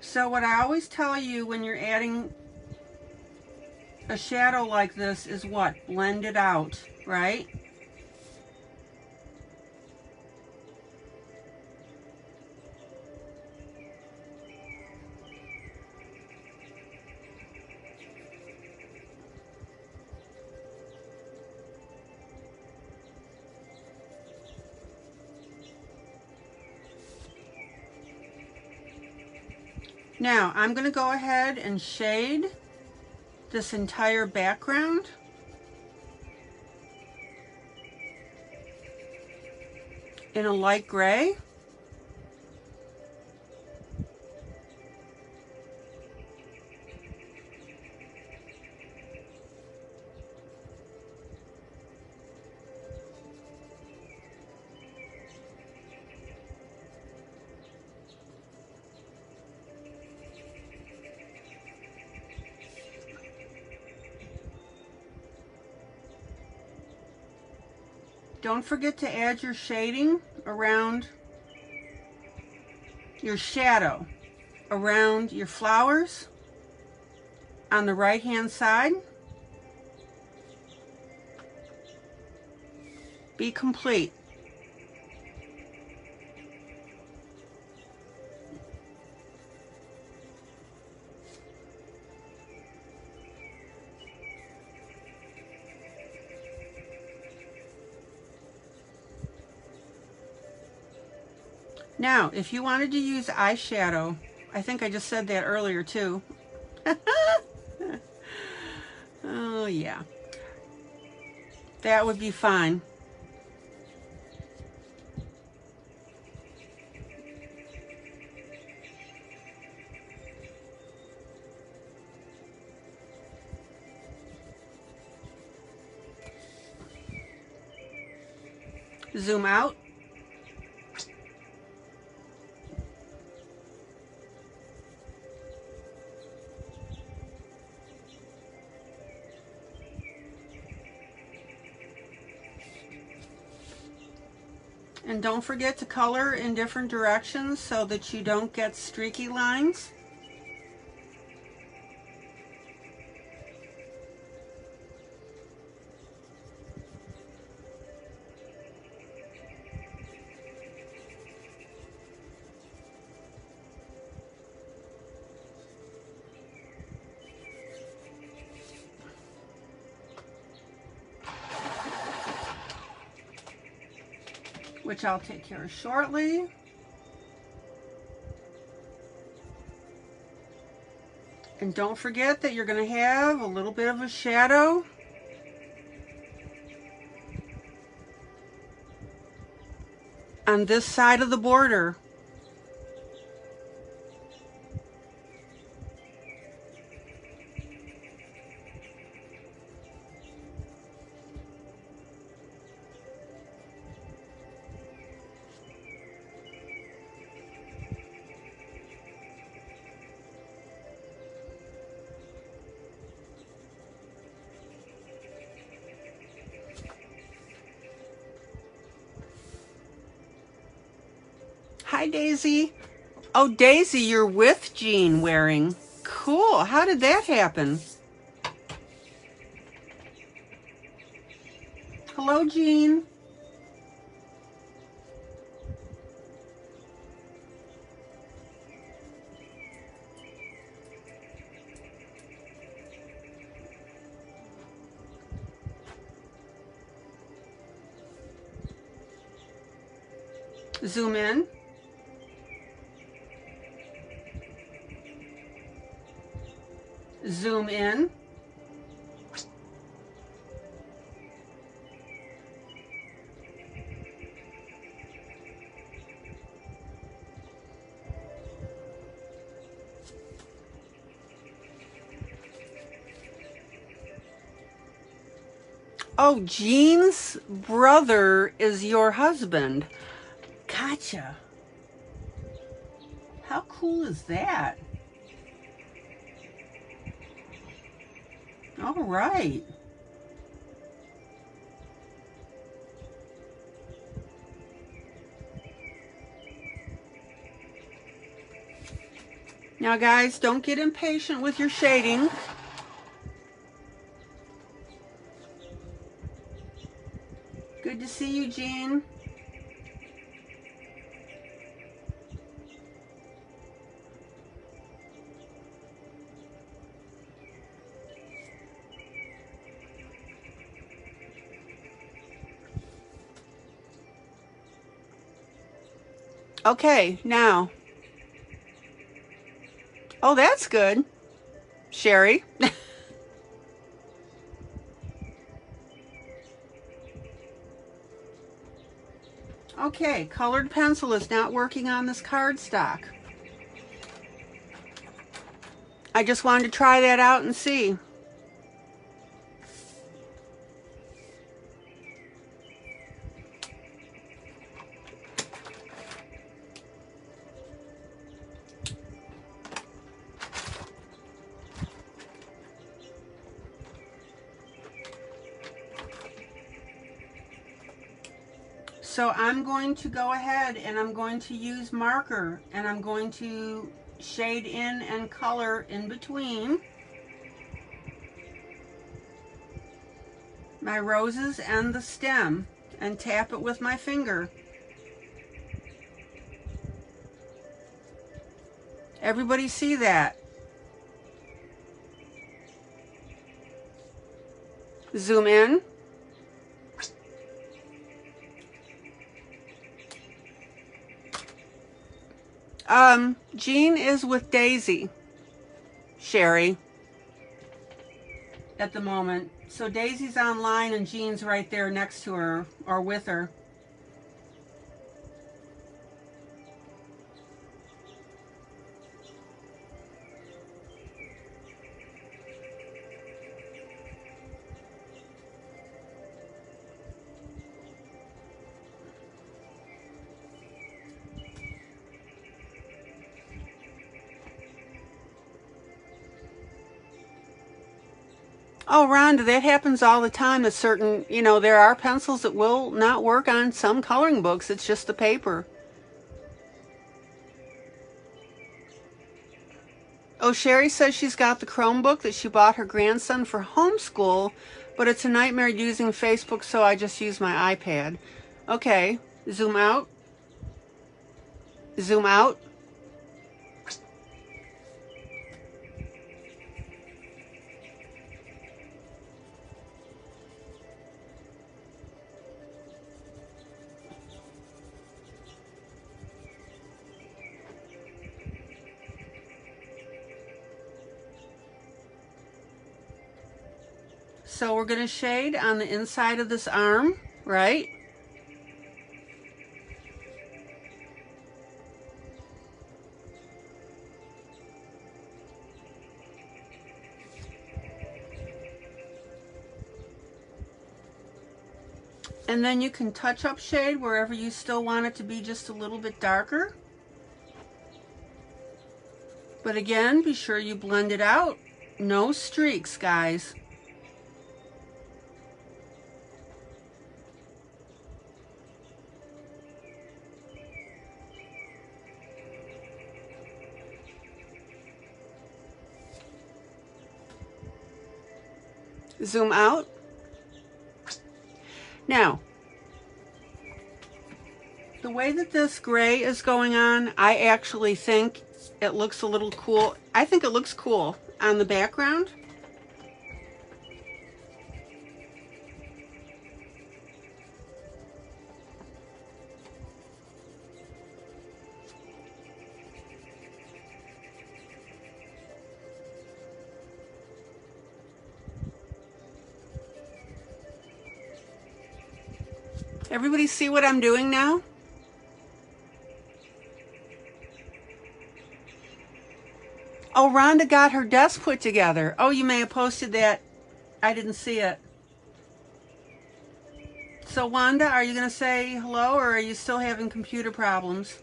So what I always tell you when you're adding a shadow like this is what? Blend it out, right? Now, I'm going to go ahead and shade this entire background. In a light gray. Don't forget to add your shading around your shadow, around your flowers on the right hand side. Be complete. Now, if you wanted to use eyeshadow, I think I just said that earlier too. Oh yeah, that would be fine. Zoom out. And don't forget to color in different directions so that you don't get streaky lines. Which I'll take care of shortly. And don't forget that you're going to have a little bit of a shadow on this side of the border. Hi, Daisy. Oh, Daisy, you're with Jean wearing. Cool. How did that happen? Hello, Jean. Zoom in. Zoom in. Oh, Jean's brother is your husband. Gotcha. How cool is that? All right. Now, guys, don't get impatient with your shading. Good to see you, Jean. Okay, now. Oh, that's good, Sherry. Okay, colored pencil is not working on this cardstock. I just wanted to try that out and see. So I'm going to go ahead and I'm going to use marker and I'm going to shade in and color in between my roses and the stem and tap it with my finger. Everybody see that? Zoom in. Jean is with Daisy, Sherry, at the moment. So Daisy's online and Jean's right there next to her or with her. Oh, Rhonda, that happens all the time. A certain, there are pencils that will not work on some coloring books. It's just the paper. Oh, Sherry says she's got the Chromebook that she bought her grandson for homeschool, but it's a nightmare using Facebook, so I just use my iPad. Okay, zoom out. Zoom out. So we're going to shade on the inside of this arm, right? And then you can touch up shade wherever you still want it to be just a little bit darker. But again, be sure you blend it out. No streaks, guys. Zoom out. Now, the way that this gray is going on, I actually think it looks a little cool. I think it looks cool on the background. Everybody see what I'm doing now? Oh, Rhonda got her desk put together. Oh, you may have posted that. I didn't see it. So Wanda, are you going to say hello or are you still having computer problems?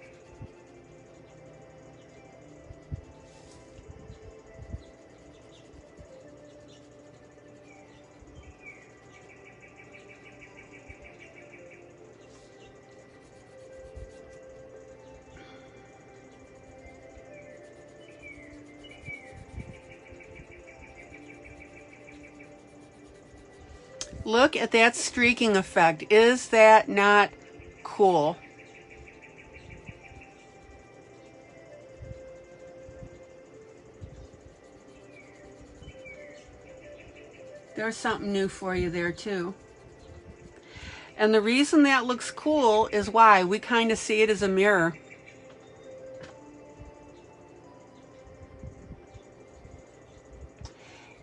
Look at that streaking effect. Is that not cool? There's something new for you there too. And the reason that looks cool is why we kind of see it as a mirror.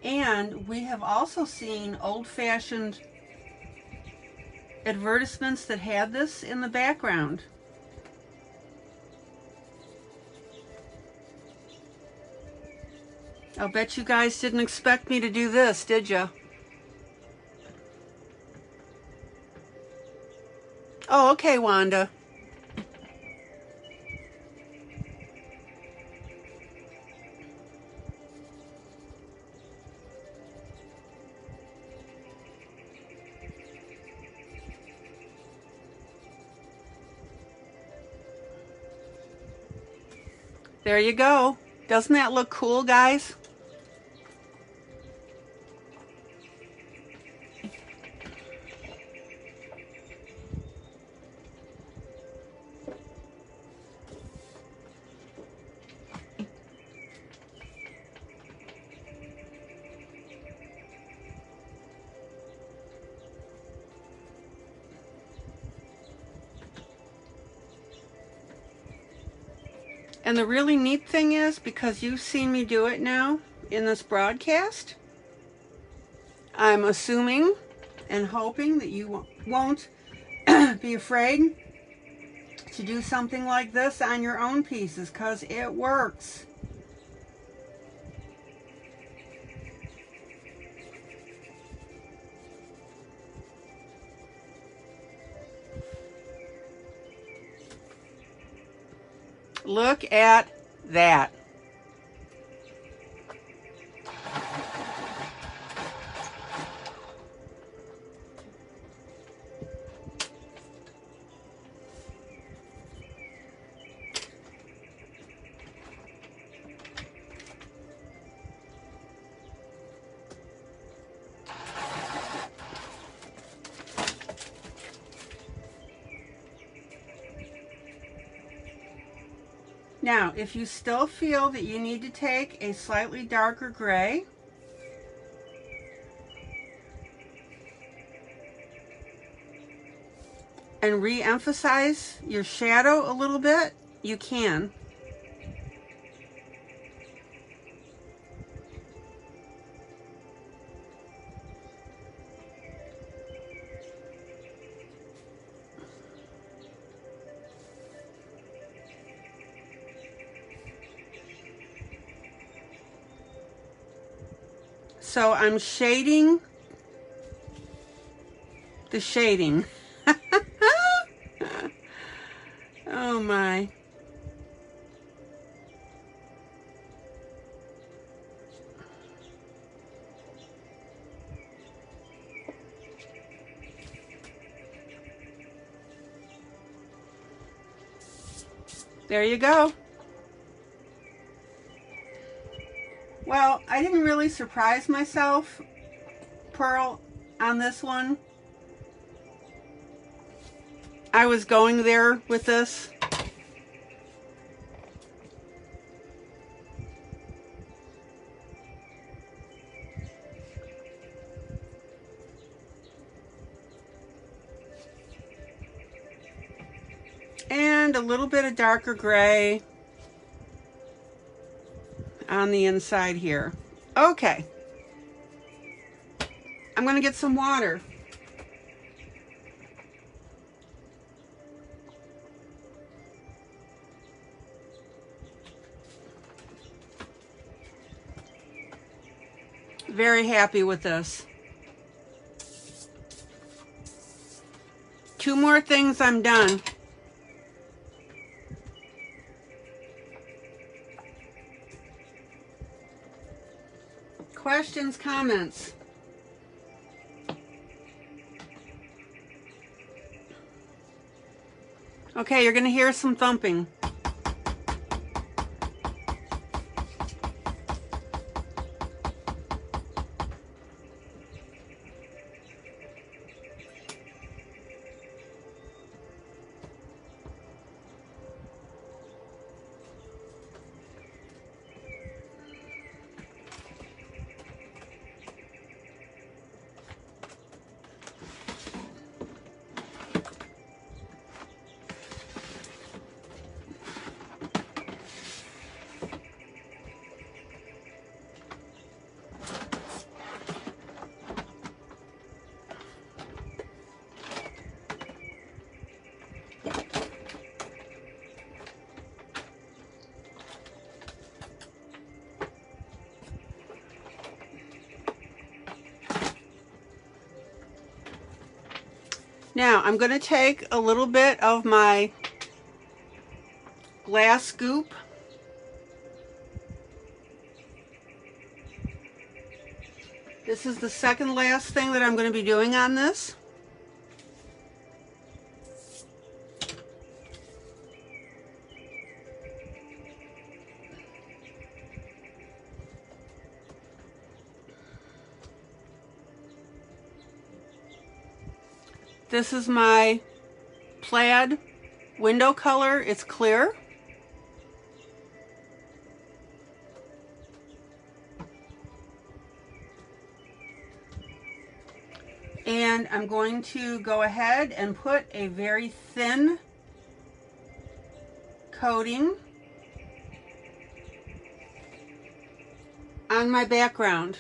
And we have also seen old-fashioned advertisements that had this in the background. I'll bet you guys didn't expect me to do this, did you? Oh, okay, Wanda. There you go. Doesn't that look cool, guys? And the really neat thing is, because you've seen me do it now in this broadcast, I'm assuming and hoping that you won't be afraid to do something like this on your own pieces, because it works. Look at that. Now, if you still feel that you need to take a slightly darker gray, and re-emphasize your shadow a little bit, you can. So I'm shading the shading. Oh my. There you go. Well, I didn't really surprise myself, Pearl, on this one. I was going there with this. And a little bit of darker gray on the inside here. Okay. I'm going to get some water. Very happy with this. 2 more things, I'm done. Questions, comments? Okay, you're going to hear some thumping. Now, I'm going to take a little bit of my glass scoop. This is the second last thing that I'm going to be doing on this. This is my plaid window color. It's clear. And I'm going to go ahead and put a very thin coating on my background.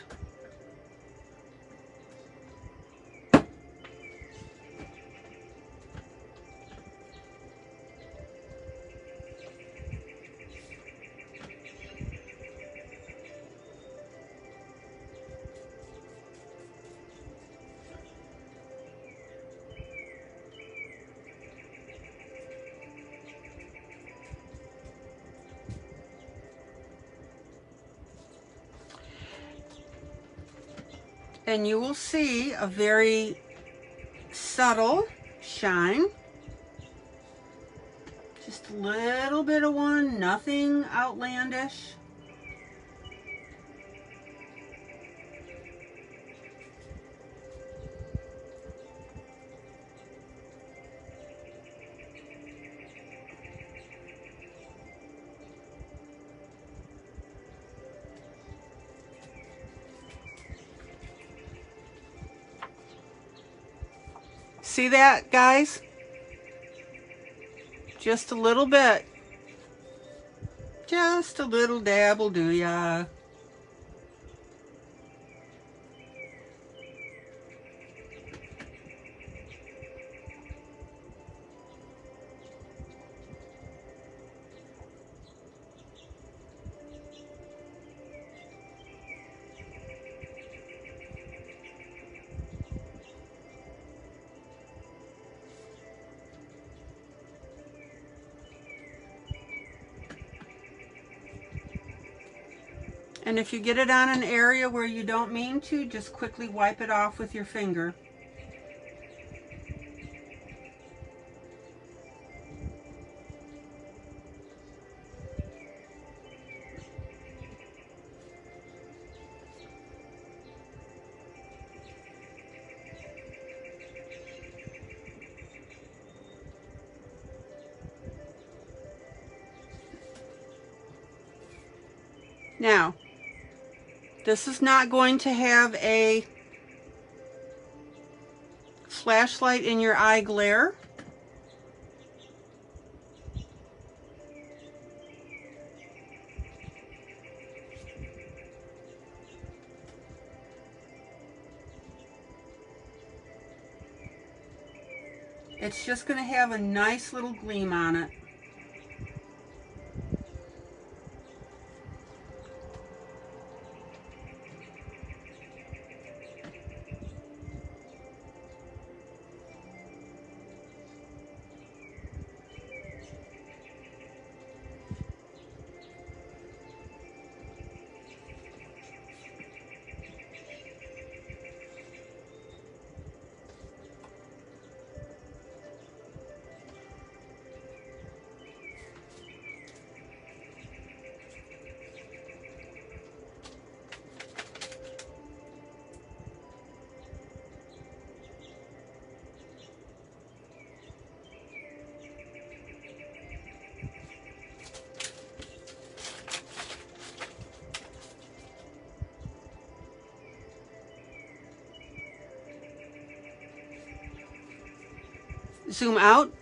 And you will see a very subtle shine. Just a little bit of one, nothing outlandish. See that, guys? Just a little bit. Just a little dab will do ya. And if you get it on an area where you don't mean to, just quickly wipe it off with your finger. Now, this is not going to have a flashlight in your eye glare. It's just going to have a nice little gleam on it. Zoom out.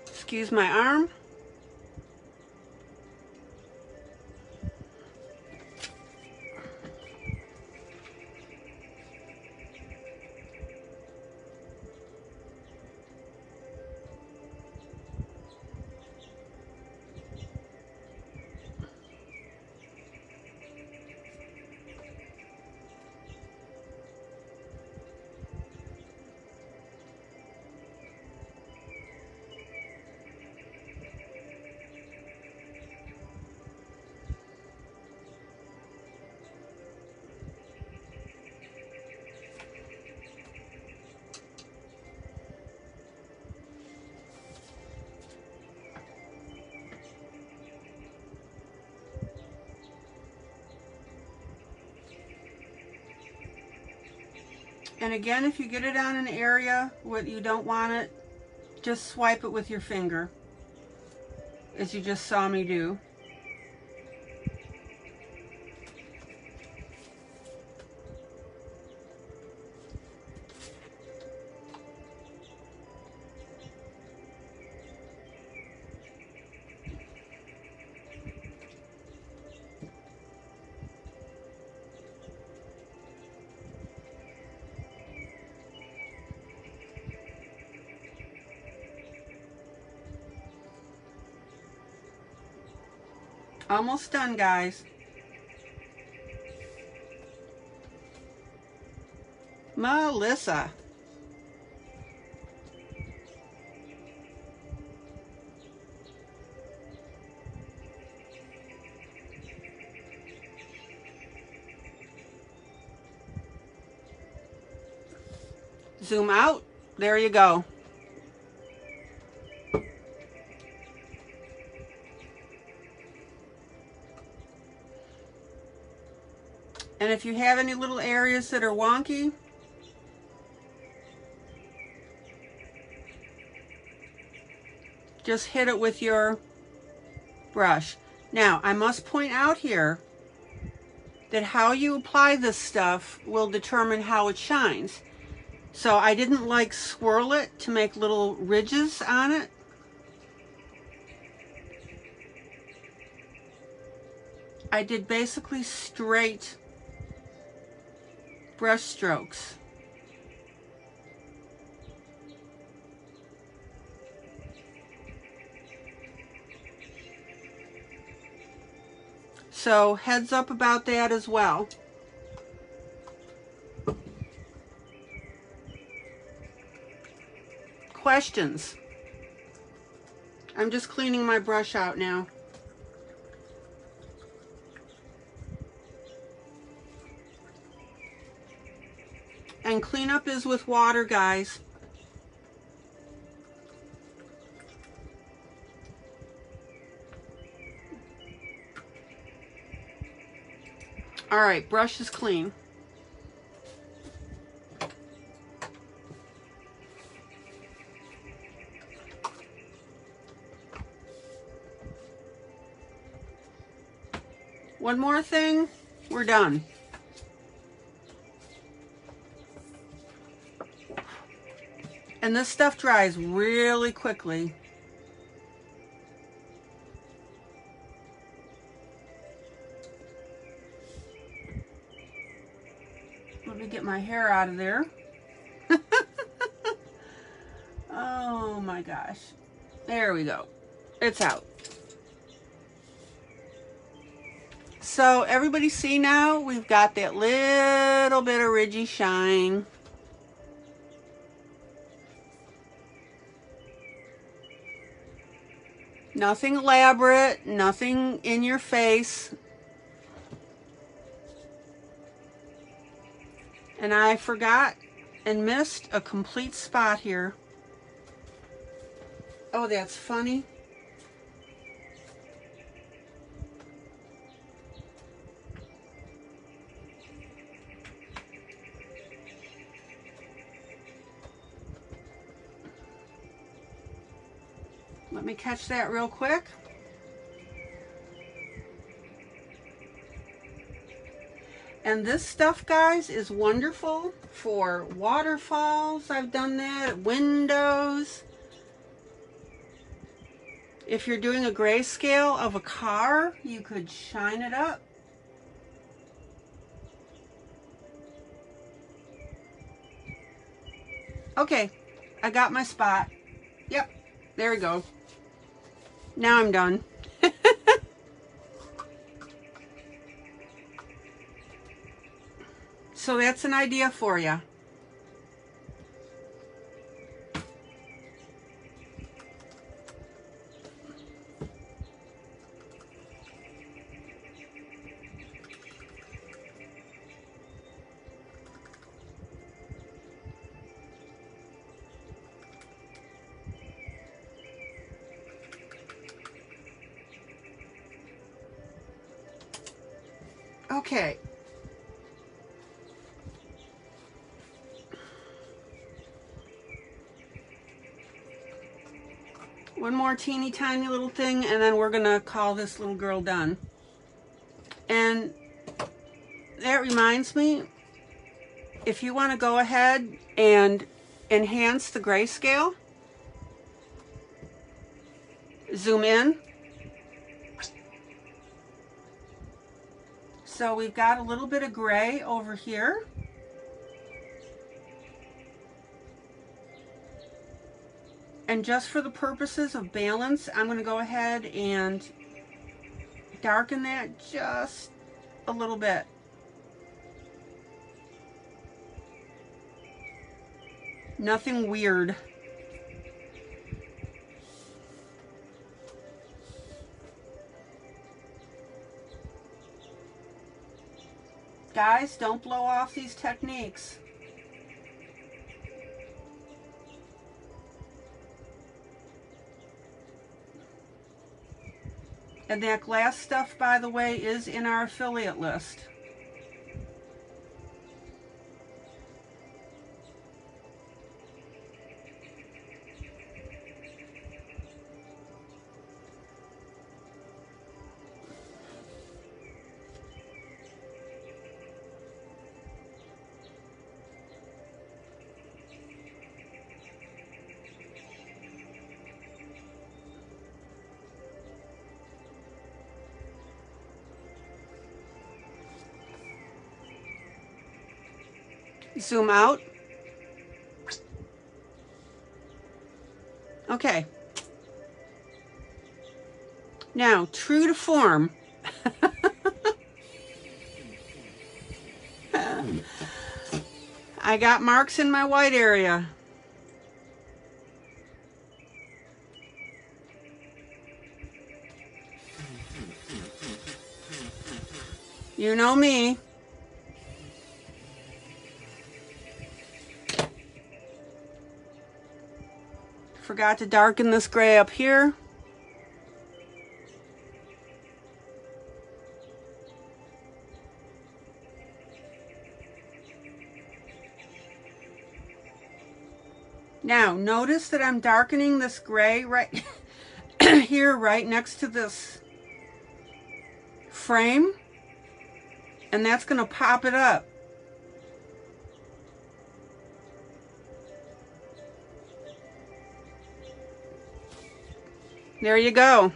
Excuse my arm. And again, if you get it on an area where you don't want it, just swipe it with your finger, as you just saw me do. Almost done, guys. Melissa. Zoom out. There you go. And if you have any little areas that are wonky, just hit it with your brush. Now, I must point out here that how you apply this stuff will determine how it shines. So I didn't like swirl it to make little ridges on it. I did basically straight brush strokes. So heads up about that as well. Questions? I'm just cleaning my brush out now. And cleanup is with water, guys. All right, brush is clean. One more thing, we're done. And this stuff dries really quickly. Let me get my hair out of there. Oh my gosh. There we go. It's out. So everybody see now, we've got that little bit of ridgy shine. Nothing elaborate, nothing in your face. And I forgot and missed a complete spot here. Oh, that's funny. Let me catch that real quick. And this stuff, guys, is wonderful for waterfalls. I've done that. Windows. If you're doing a grayscale of a car, you could shine it up. Okay, I got my spot. Yep, there we go. Now I'm done. So that's an idea for you. Okay. One more teeny tiny little thing, and then we're gonna call this little girl done. And that reminds me, if you want to go ahead and enhance the grayscale, zoom in. So we've got a little bit of gray over here. And just for the purposes of balance, I'm going to go ahead and darken that just a little bit. Nothing weird. Guys, don't blow off these techniques. And that glass stuff, by the way, is in our affiliate list. Zoom out. Okay. Now, true to form, I got marks in my white area. You know me. Forgot to darken this gray up here. Now, notice that I'm darkening this gray right here, right next to this frame, and that's going to pop it up. There you go.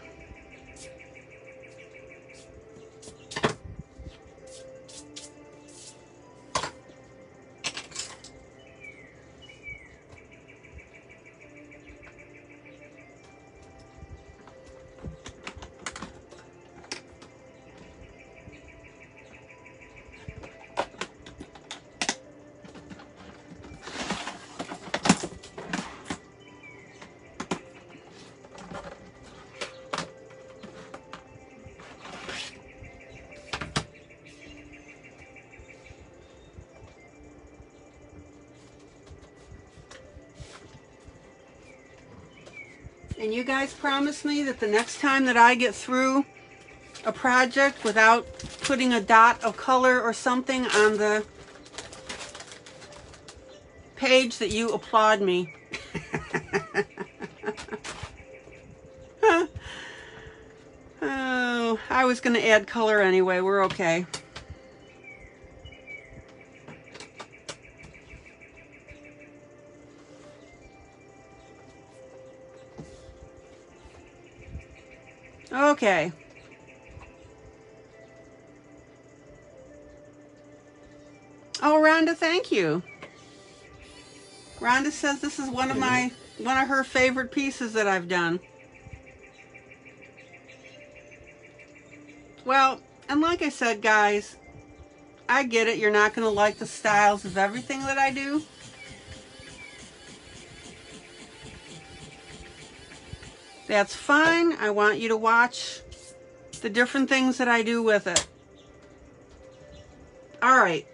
And you guys promise me that the next time that I get through a project without putting a dot of color or something on the page that you applaud me. Oh, I was going to add color anyway. We're okay. Okay. Oh, Rhonda, thank you. Rhonda says this is one of her favorite pieces that I've done. Well, and like I said, guys, I get it. You're not going to like the styles of everything that I do. That's fine. I want you to watch the different things that I do with it. All right.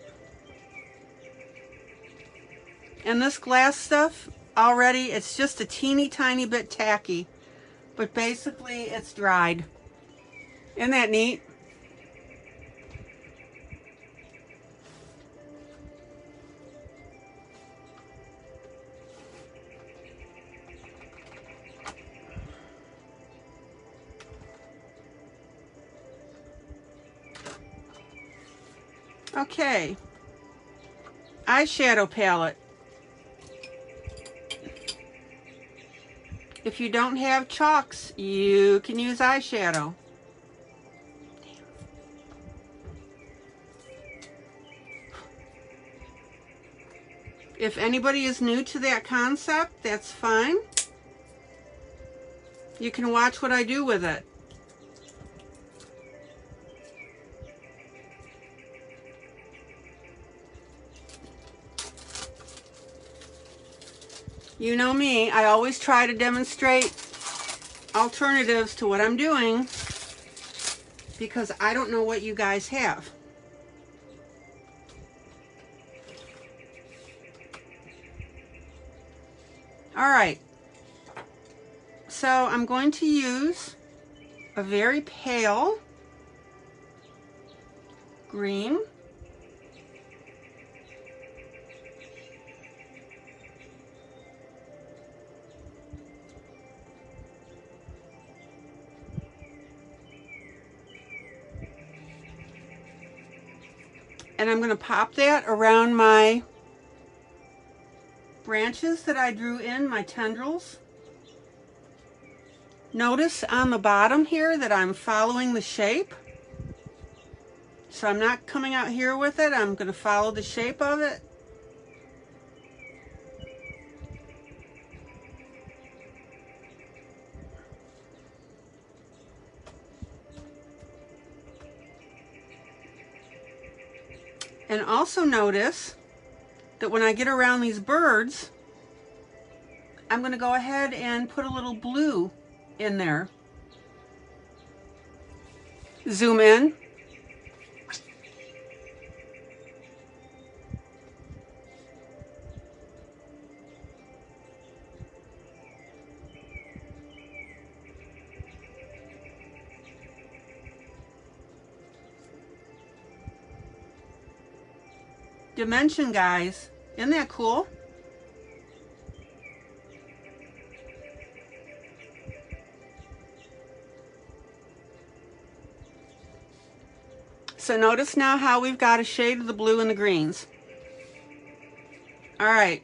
And this glass stuff, already, it's just a teeny tiny bit tacky. But basically, it's dried. Isn't that neat? Okay, eyeshadow palette. If you don't have chalks, you can use eyeshadow. If anybody is new to that concept, that's fine. You can watch what I do with it. You know me, I always try to demonstrate alternatives to what I'm doing because I don't know what you guys have. All right, so I'm going to use a very pale green. And I'm going to pop that around my branches that I drew in, my tendrils. Notice on the bottom here that I'm following the shape. So I'm not coming out here with it, I'm going to follow the shape of it. And also notice that when I get around these birds, I'm going to go ahead and put a little blue in there. Zoom in. Dimension, guys. Isn't that cool? So notice now how we've got a shade of the blue and the greens. All right.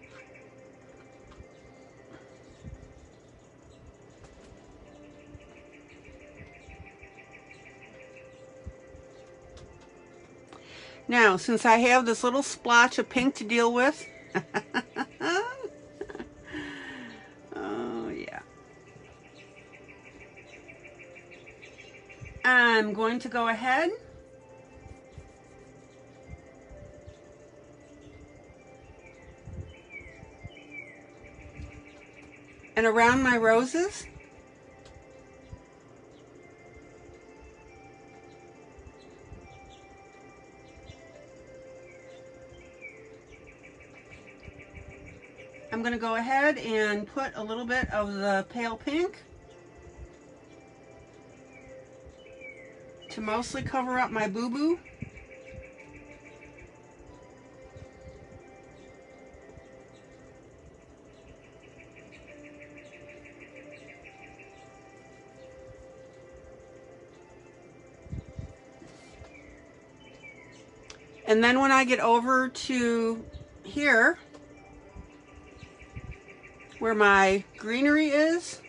Now, since I have this little splotch of pink to deal with, oh yeah, I'm going to go ahead and around my roses, I'm going to go ahead and put a little bit of the pale pink to mostly cover up my boo-boo. And then when I get over to here, where my greenery is,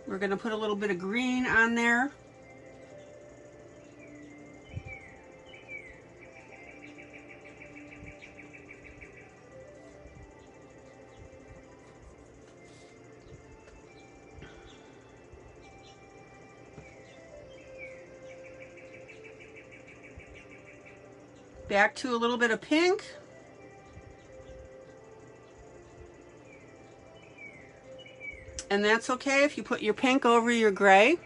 we're going to put a little bit of green on there. Back to a little bit of pink. And that's okay if you put your pink over your gray.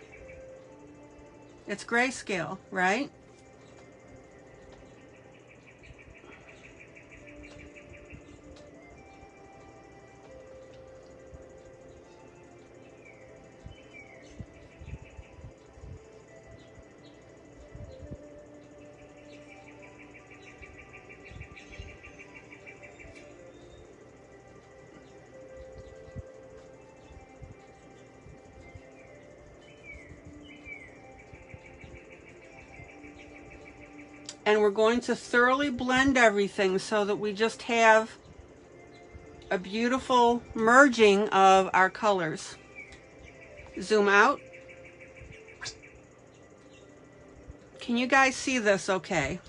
It's grayscale, right? And we're going to thoroughly blend everything so that we just have a beautiful merging of our colors. Zoom out. Can you guys see this okay?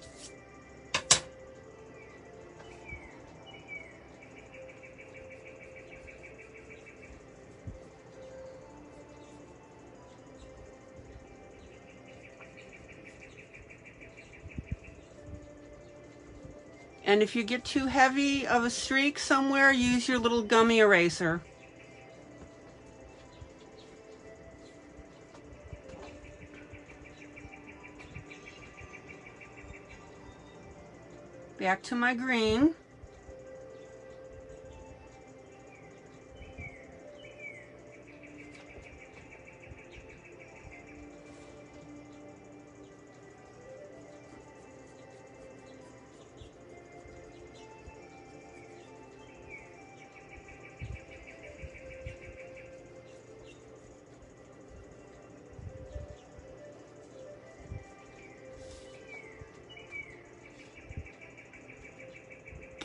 And if you get too heavy of a streak somewhere, use your little gummy eraser. Back to my green.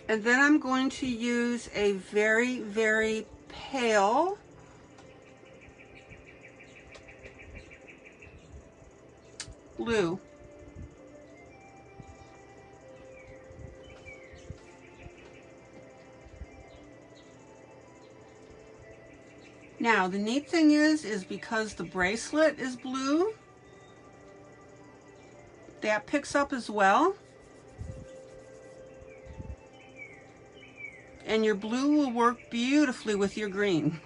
And then I'm going to use a very, very pale blue. Now, the neat thing is because the bracelet is blue, that picks up as well. And your blue will work beautifully with your green.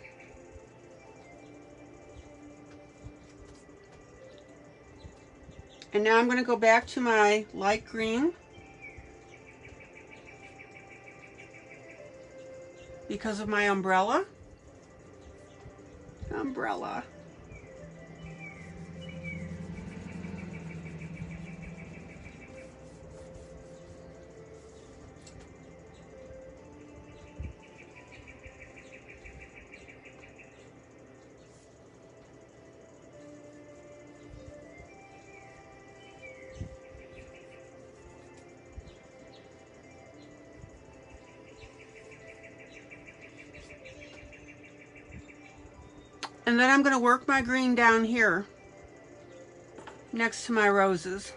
And now I'm going to go back to my light green because of my umbrella. Umbrella. And then I'm going to work my green down here next to my roses.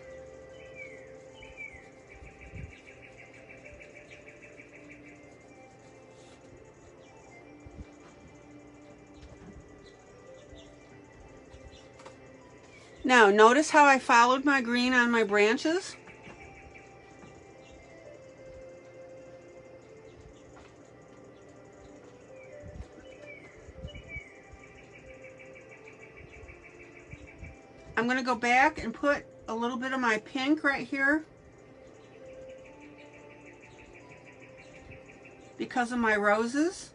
Now, notice how I followed my green on my branches? I'm going to go back and put a little bit of my pink right here because of my roses.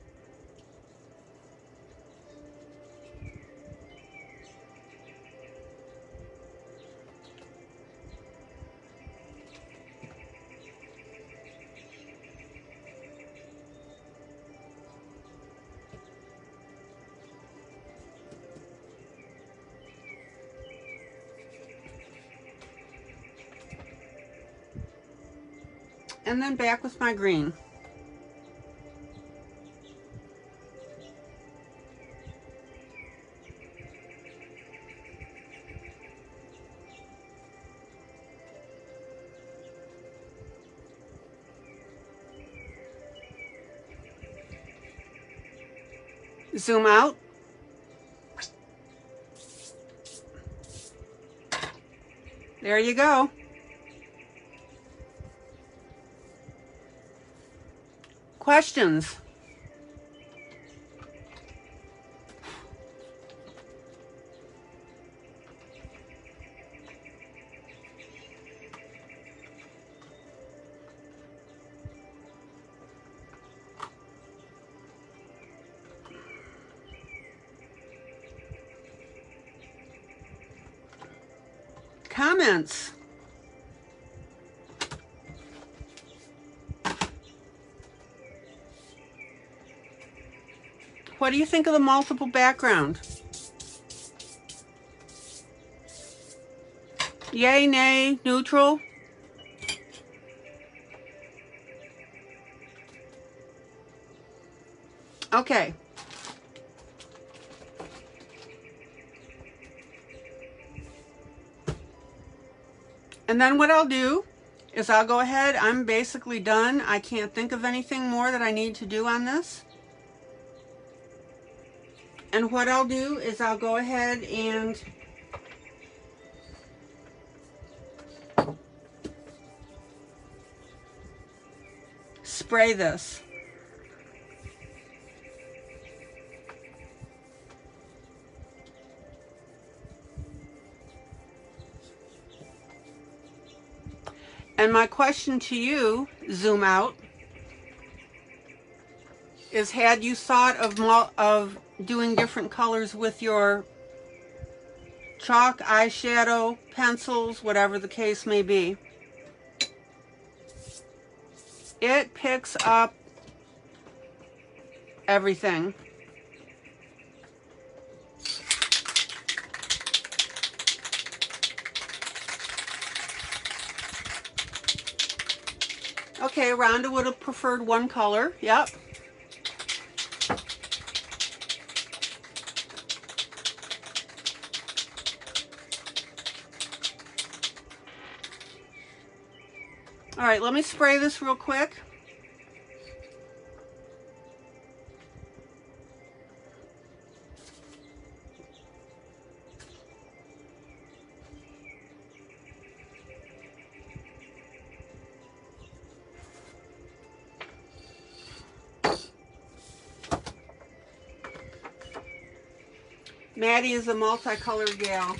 And then back with my green. Zoom out. There you go. Questions? Comments? What do you think of the multiple background? Yay, nay, neutral? Okay. And then what I'll do is I'll go ahead, I'm basically done. I can't think of anything more that I need to do on this. And what I'll do is I'll go ahead and spray this. And my question to you, zoom out, is had you thought of doing different colors with your chalk, eyeshadow, pencils, whatever the case may be? It picks up everything. Okay, Rhonda would have preferred one color. Yep. All right, let me spray this real quick. Maddie is a multicolored gal.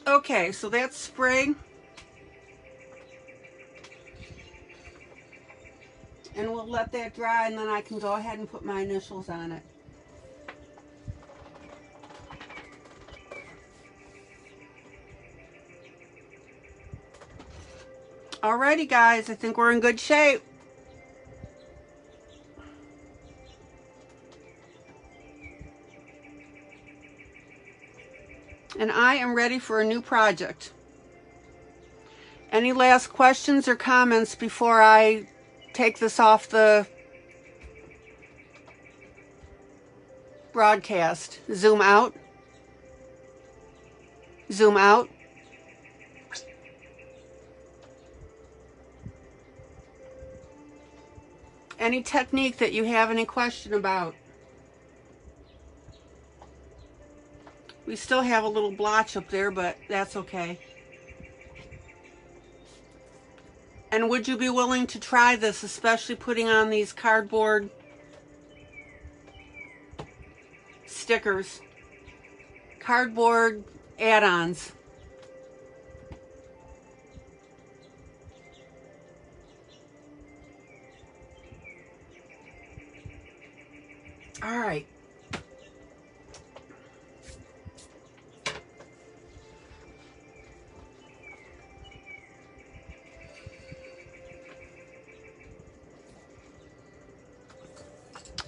Okay, so that's sprayed. And we'll let that dry, and then I can go ahead and put my initials on it. Alrighty guys, I think we're in good shape. And I am ready for a new project. Any last questions or comments before I take this off the broadcast? Zoom out. Zoom out. Any technique that you have any question about? We still have a little blotch up there, but that's okay. And would you be willing to try this, especially putting on these cardboard stickers, cardboard add-ons? All right.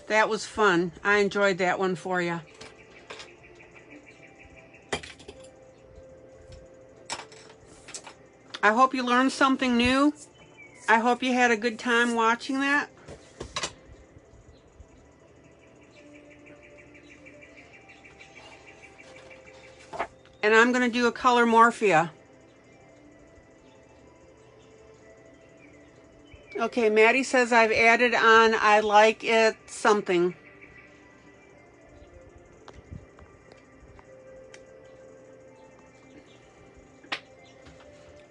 That was fun. I enjoyed that one for you. I hope you learned something new. I hope you had a good time watching that. And I'm going to do a colormorphia. Okay, Maddie says I've added on I like it something.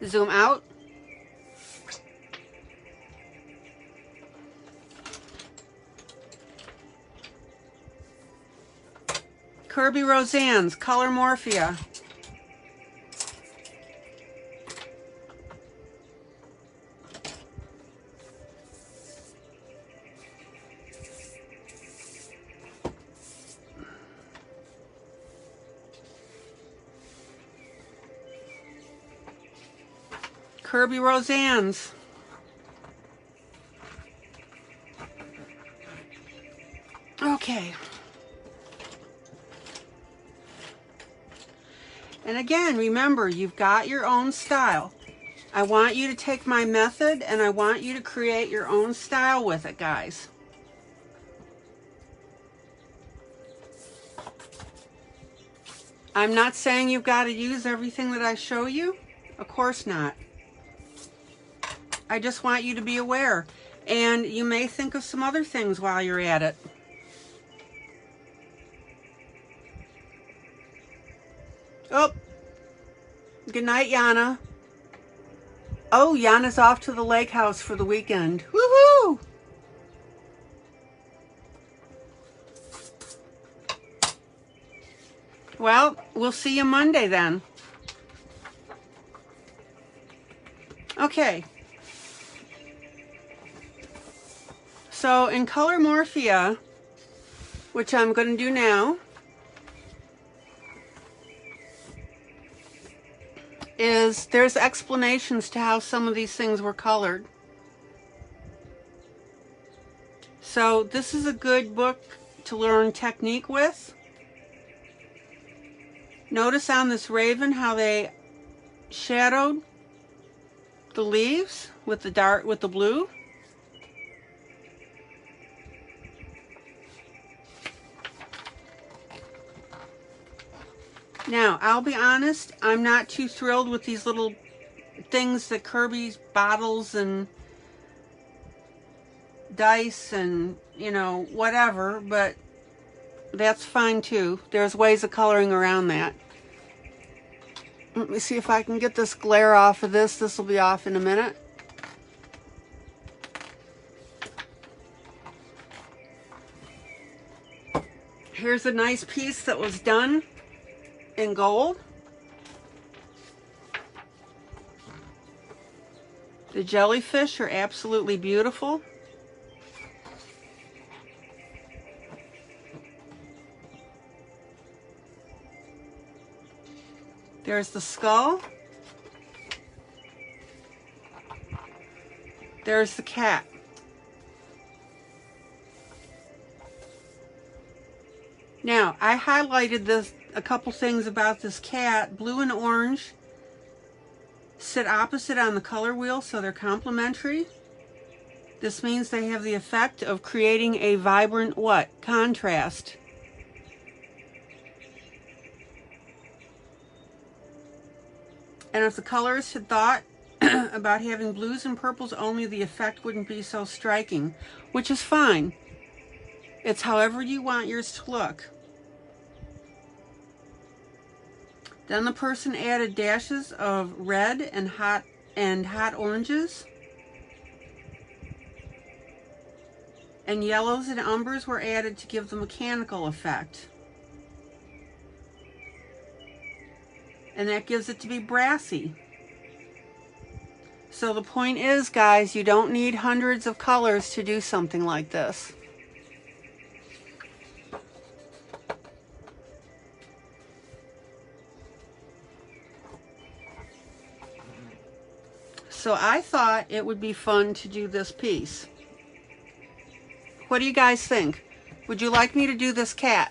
Zoom out. Kerby Rosanes, colormorphia. Kerby Rosanes. Okay. And again, remember, you've got your own style. I want you to take my method and I want you to create your own style with it, guys. I'm not saying you've got to use everything that I show you. Of course not. I just want you to be aware. And you may think of some other things while you're at it. Oh, good night, Yana. Oh, Yana's off to the lake house for the weekend. Woohoo! Well, we'll see you Monday then. Okay. So in colormorphia, which I'm going to do now, there's explanations to how some of these things were colored. So this is a good book to learn technique with. Notice on this raven how they shadowed the leaves with the blue. Now, I'll be honest, I'm not too thrilled with these little things that Kerby's bottles and dice and, you know, whatever, but that's fine too. There's ways of coloring around that. Let me see if I can get this glare off of this. This will be off in a minute. Here's a nice piece that was done in gold. The jellyfish are absolutely beautiful. There's the skull. There's the cat. Now, I highlighted a couple things about this cat. Blue and orange sit opposite on the color wheel, so they're complementary. This means they have the effect of creating a vibrant what? Contrast. And if the colorists had thought about having blues and purples only, the effect wouldn't be so striking, which is fine. It's however you want yours to look. Then the person added dashes of red and hot oranges. And yellows and umbers were added to give the mechanical effect. And that gives it to be brassy. So the point is, guys, you don't need hundreds of colors to do something like this. So I thought it would be fun to do this piece. What do you guys think? Would you like me to do this cat?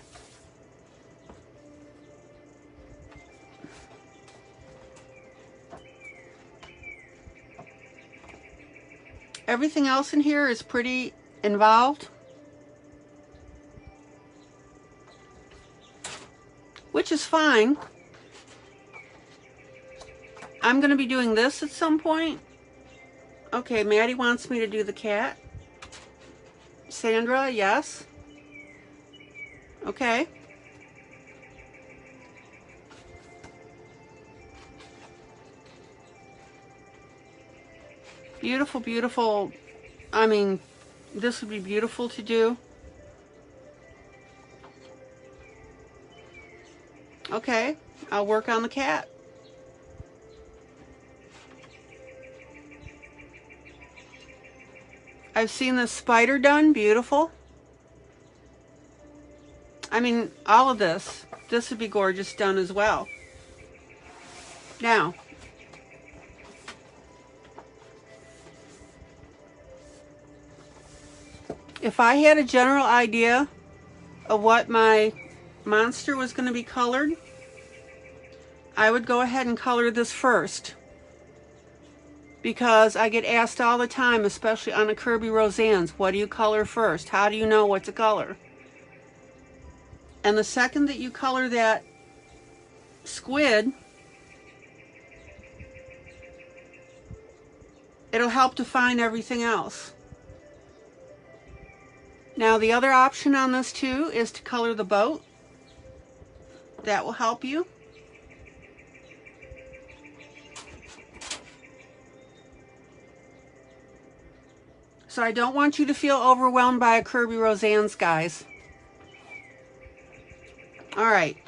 Everything else in here is pretty involved, which is fine. I'm going to be doing this at some point. Okay, Maddie wants me to do the cat. Sandra, yes. Okay. Beautiful, beautiful. I mean, this would be beautiful to do. Okay, I'll work on the cat. I've seen the spider done, beautiful. I mean, all of this would be gorgeous done as well. Now, if I had a general idea of what my monster was going to be colored, I would go ahead and color this first, because I get asked all the time, especially on the Kerby Rosanes, what do you color first? How do you know what to color? And the second that you color that squid, it'll help define everything else. Now the other option on this too is to color the boat. That will help you. So I don't want you to feel overwhelmed by a Kerby Rosanes, guys. All right.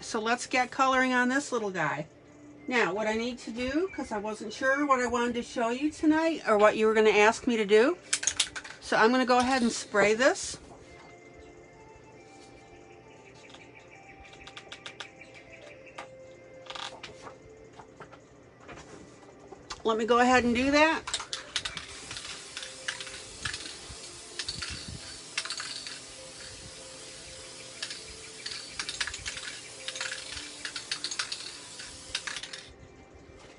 So let's get coloring on this little guy. Now, what I need to do, because I wasn't sure what I wanted to show you tonight or what you were going to ask me to do, so I'm going to go ahead and spray this. Let me go ahead and do that.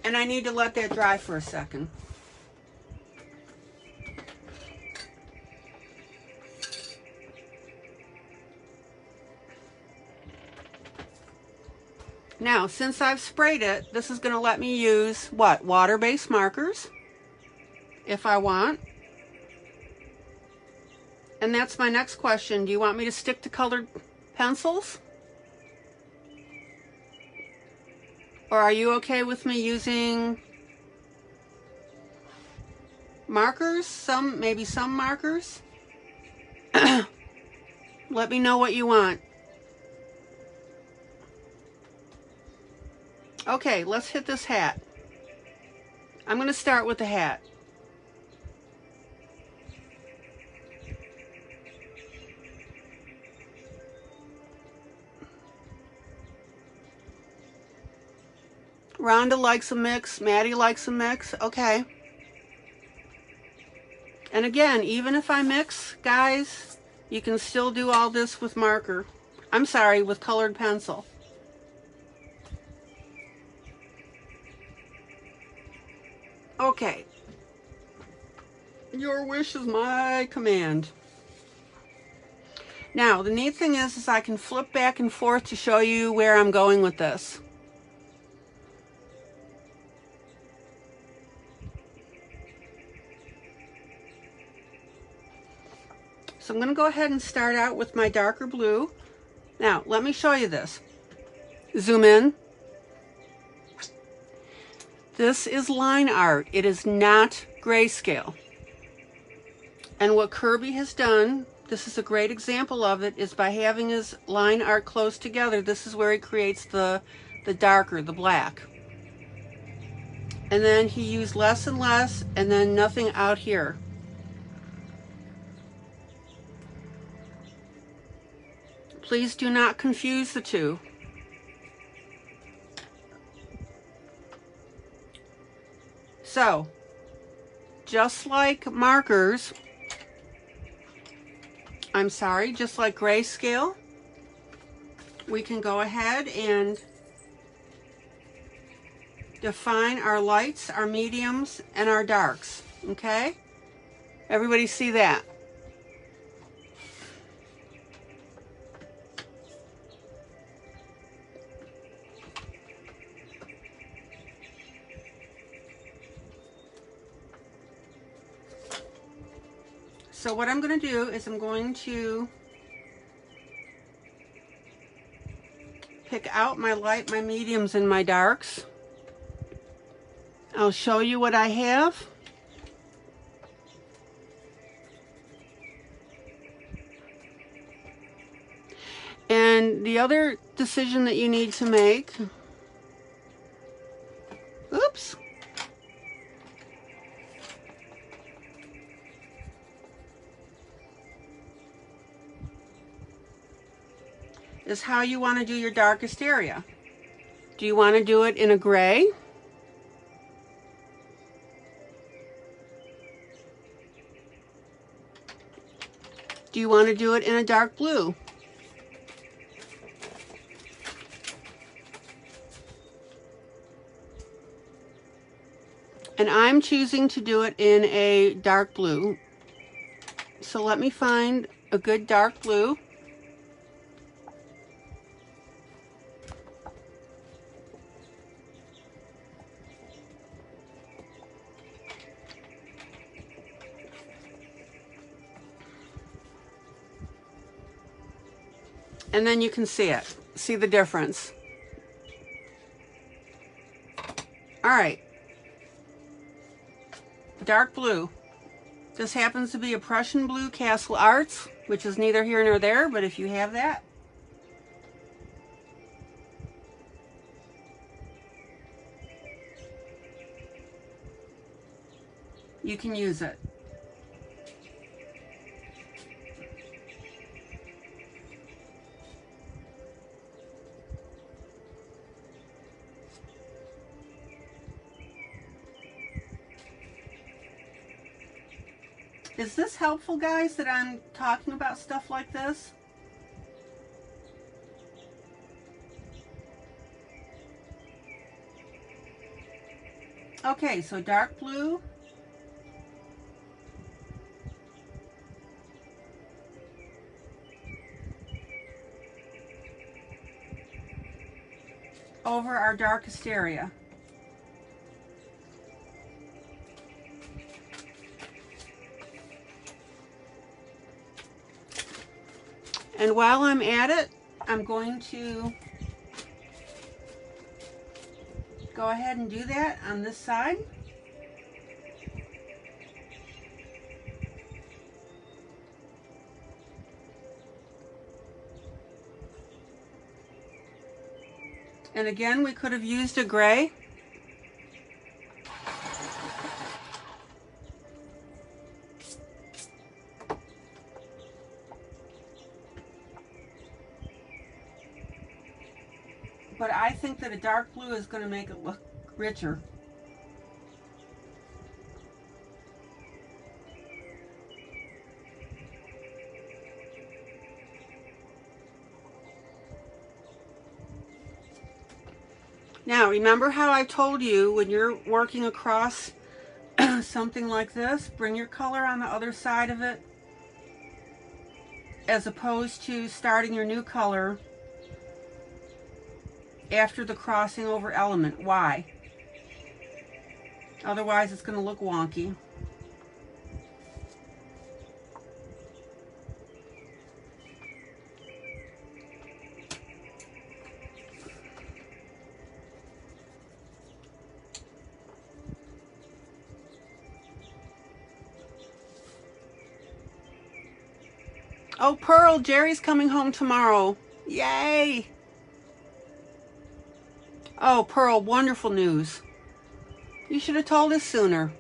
And I need to let that dry for a second. Now, since I've sprayed it, this is going to let me use, what, water-based markers, if I want. And that's my next question. Do you want me to stick to colored pencils? Or are you okay with me using markers? Maybe some markers? Let me know what you want. Okay, let's hit this hat. I'm going to start with the hat. Rhonda likes a mix. Maddie likes a mix. Okay. And again, even if I mix, guys, you can still do all this with marker. I'm sorry, with colored pencil. Okay. Your wish is my command. Now, the neat thing is I can flip back and forth to show you where I'm going with this. So I'm going to go ahead and start out with my darker blue. Now, let me show you this. Zoom in. This is line art. It is not grayscale. And what Kerby has done, this is a great example of it, is by having his line art close together, this is where he creates the darker, the black. And then he used less and less, and then nothing out here. Please do not confuse the two. So, just like markers, just like grayscale, we can go ahead and define our lights, our mediums, and our darks, okay? Everybody see that? So what I'm going to do is I'm going to pick out my light, my mediums, and my darks. I'll show you what I have. And the other decision that you need to make, oops, is how you want to do your darkest area. Do you want to do it in a gray? Do you want to do it in a dark blue? And I'm choosing to do it in a dark blue. So let me find a good dark blue. And then you can see it, see the difference. All right, dark blue. This happens to be a Prussian blue Castle Arts, which is neither here nor there, but if you have that, you can use it. Is this helpful, guys, that I'm talking about stuff like this? Okay, so dark blue. Over our darkest area. And while I'm at it, I'm going to go ahead and do that on this side. And again, we could have used a gray. But I think that a dark blue is going to make it look richer. Now, remember how I told you when you're working across something like this, bring your color on the other side of it, as opposed to starting your new color after the crossing over element. Why? Otherwise it's going to look wonky. Oh, Pearl, Jerry's coming home tomorrow. Yay! Oh, Pearl, wonderful news. You should have told us sooner.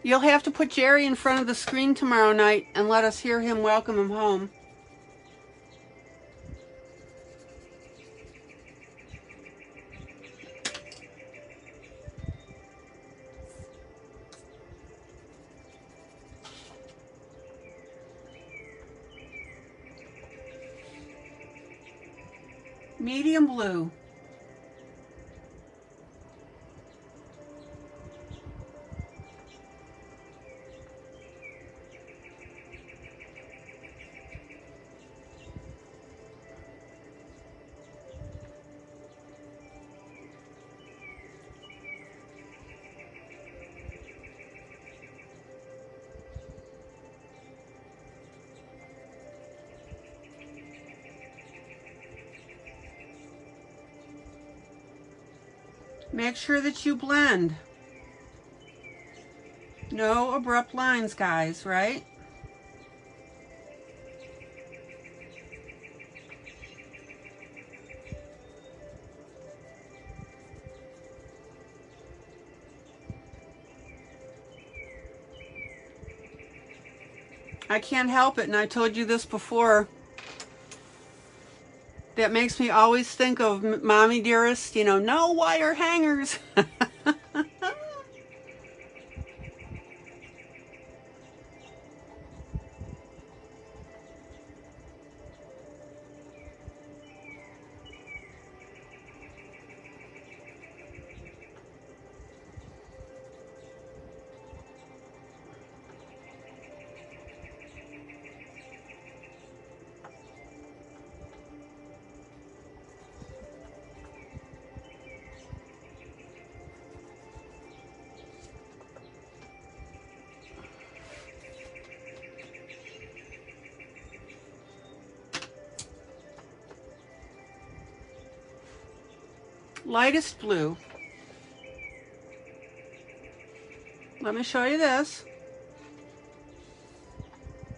You'll have to put Jerry in front of the screen tomorrow night and let us hear him welcome him home. Medium blue. Make sure that you blend. No abrupt lines, guys, right? I can't help it, and I told you this before. That makes me always think of Mommy Dearest, you know, no wire hangers. Lightest blue. Let me show you this.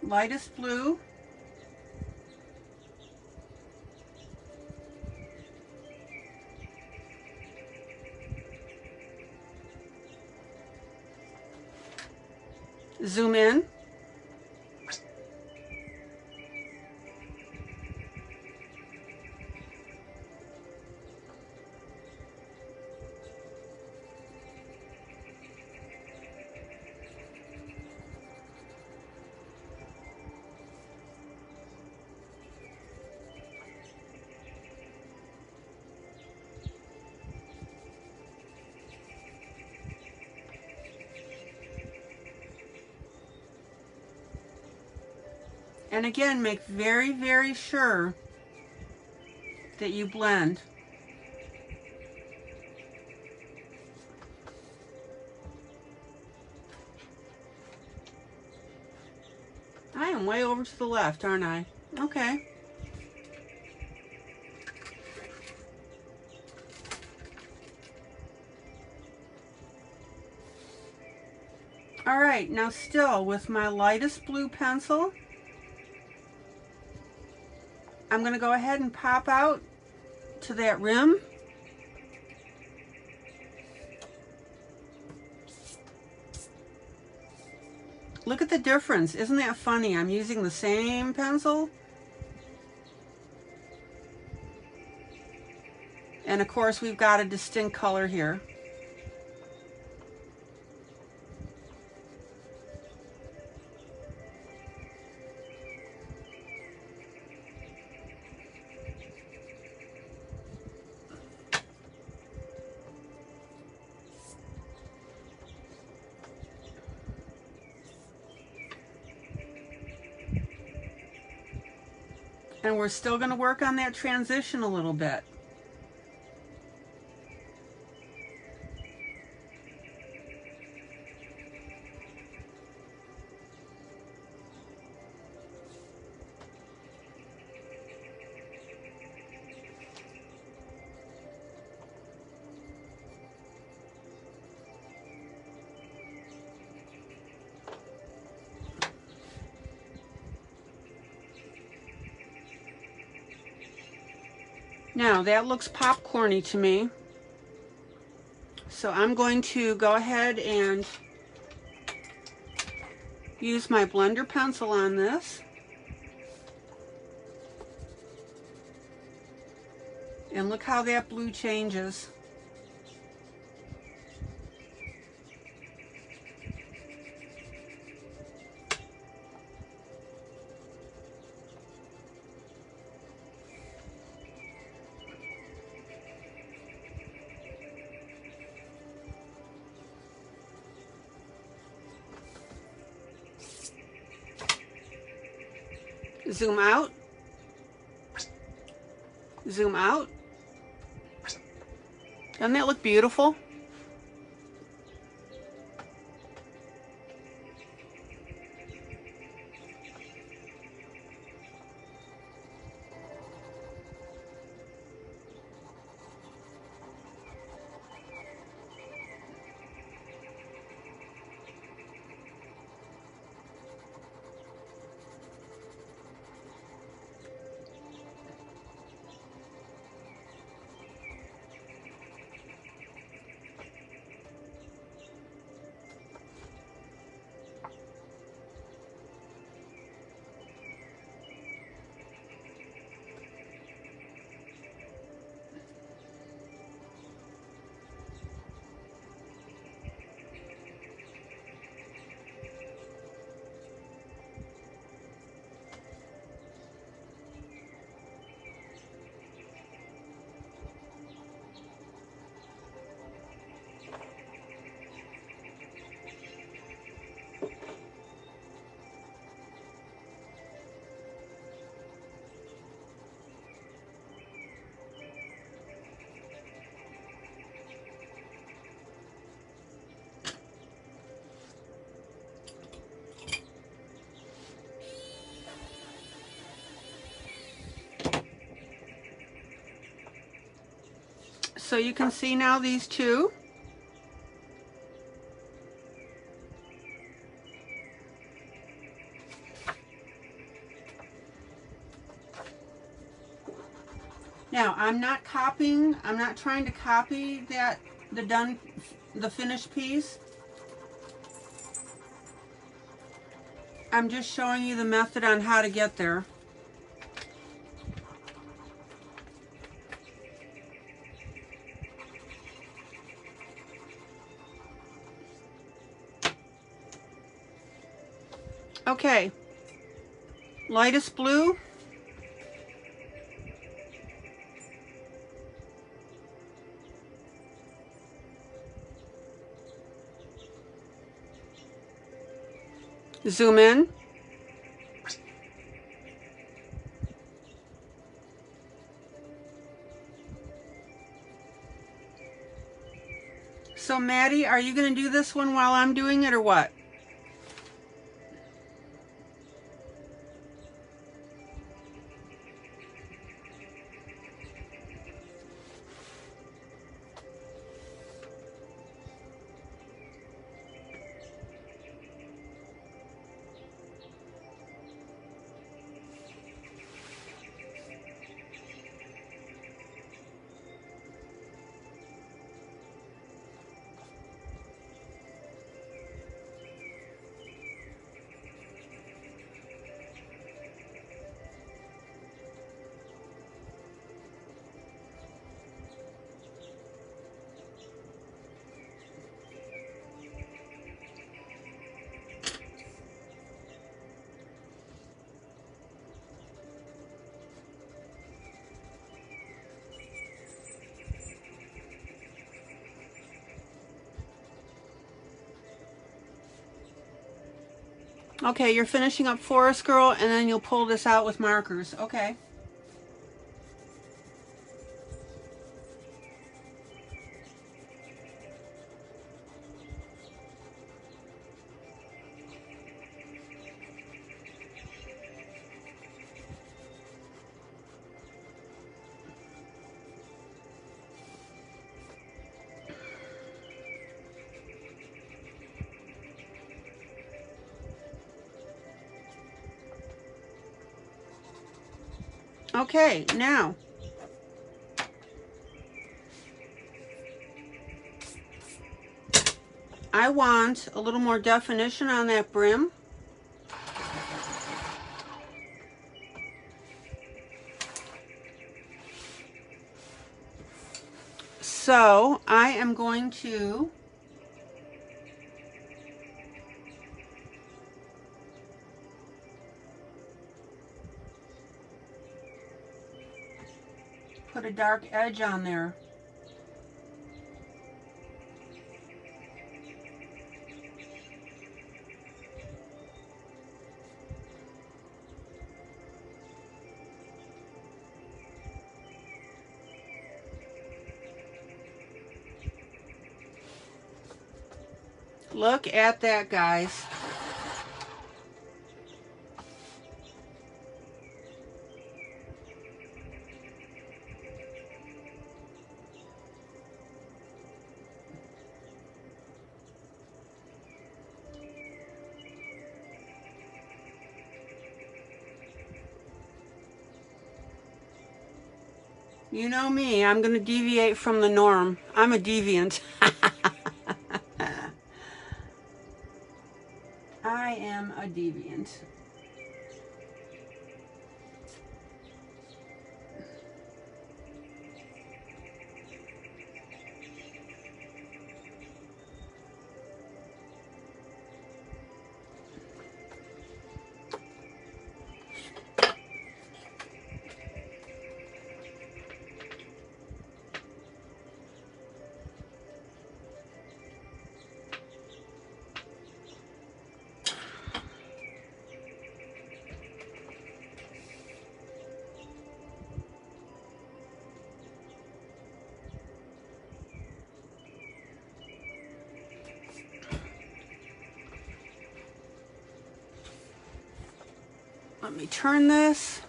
Lightest blue. Zoom in. And again, make very, very sure that you blend. I am way over to the left, aren't I? Okay. All right, now still with my lightest blue pencil, I'm going to go ahead and pop out to that rim. Look at the difference. Isn't that funny? I'm using the same pencil. And of course, we've got a distinct color here. And we're still going to work on that transition a little bit. Now that looks popcorny to me. So I'm going to go ahead and use my blender pencil on this. And look how that blue changes. Zoom out. Zoom out. Doesn't that look beautiful? So you can see now these two. Now, I'm not trying to copy the finished piece. I'm just showing you the method on how to get there. Okay, lightest blue. Zoom in. So Maddie, are you going to do this one while I'm doing it or what? Okay, you're finishing up Forest Girl, and then you'll pull this out with markers. Okay. Okay, now I want a little more definition on that brim. So I am going to put a dark edge on there. Look at that, guys. You know me, I'm going to deviate from the norm. I'm a deviant. I am a deviant. Let me turn this.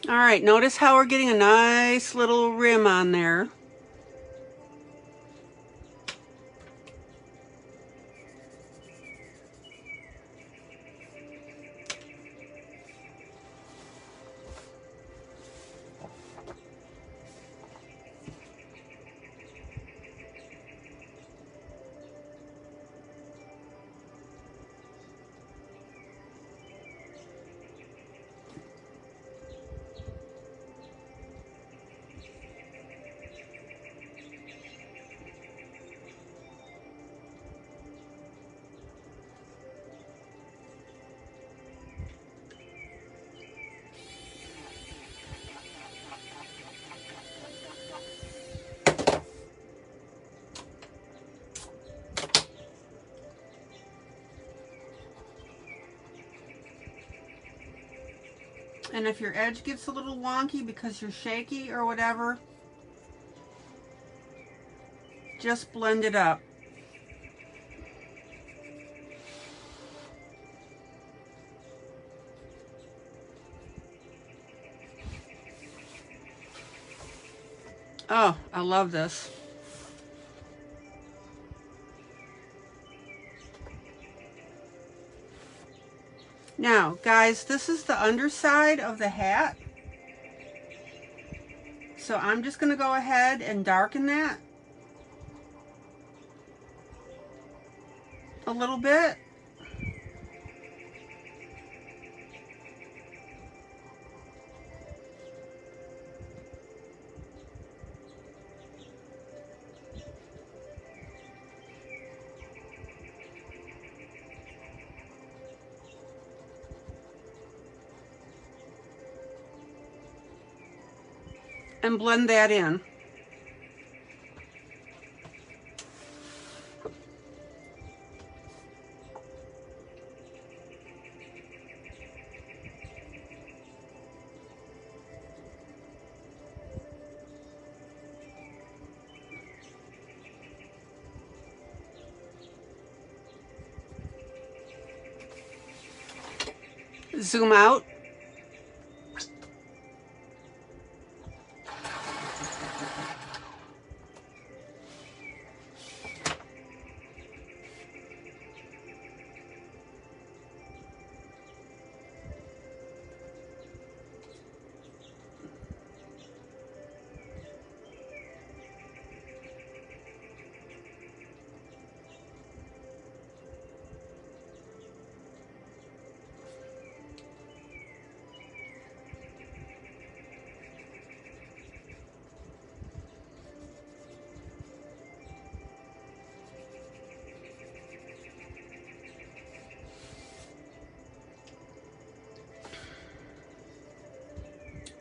All right, notice how we're getting a nice little rim on there. And if your edge gets a little wonky because you're shaky or whatever, just blend it up. Oh, I love this. Now, guys, this is the underside of the hat. So I'm just going to go ahead and darken that a little bit. And blend that in. Zoom out.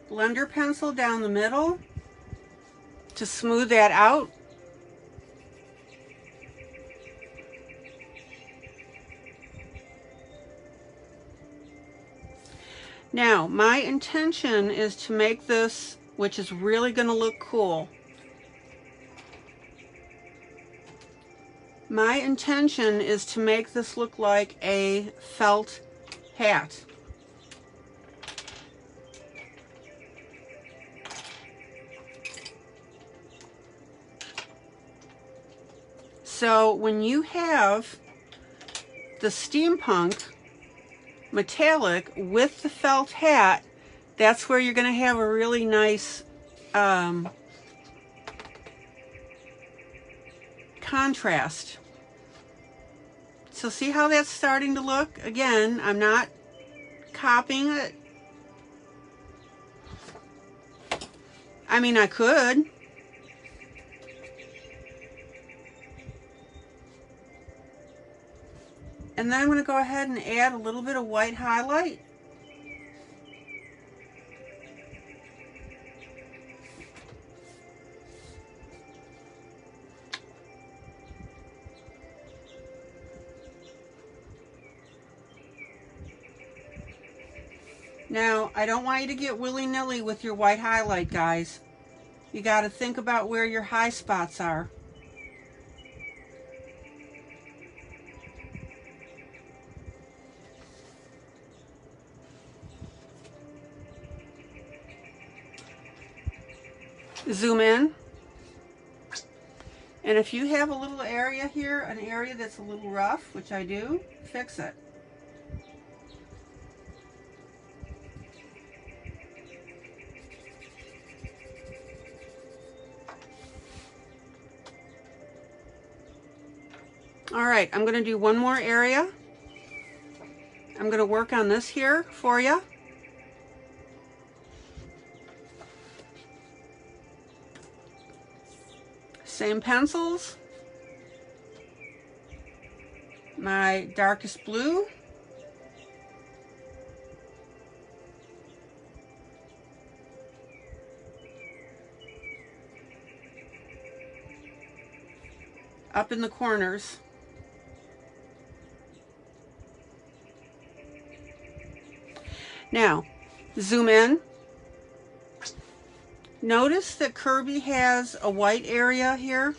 Blender pencil down the middle to smooth that out. Now, my intention is to make this, which is really going to look cool. My intention is to make this look like a felt hat. So when you have the steampunk metallic with the felt hat, that's where you're going to have a really nice contrast. So see how that's starting to look? Again, I'm not copying it. I mean, I could. And then I'm going to go ahead and add a little bit of white highlight. Now, I don't want you to get willy-nilly with your white highlight, guys. You got to think about where your high spots are. Zoom in. And if you have a little area here, an area that's a little rough, which I do, fix it. All right, I'm going to do one more area. I'm going to work on this here for you. Same pencils. My darkest blue. Up in the corners. Now, zoom in. Notice that Kerby has a white area here.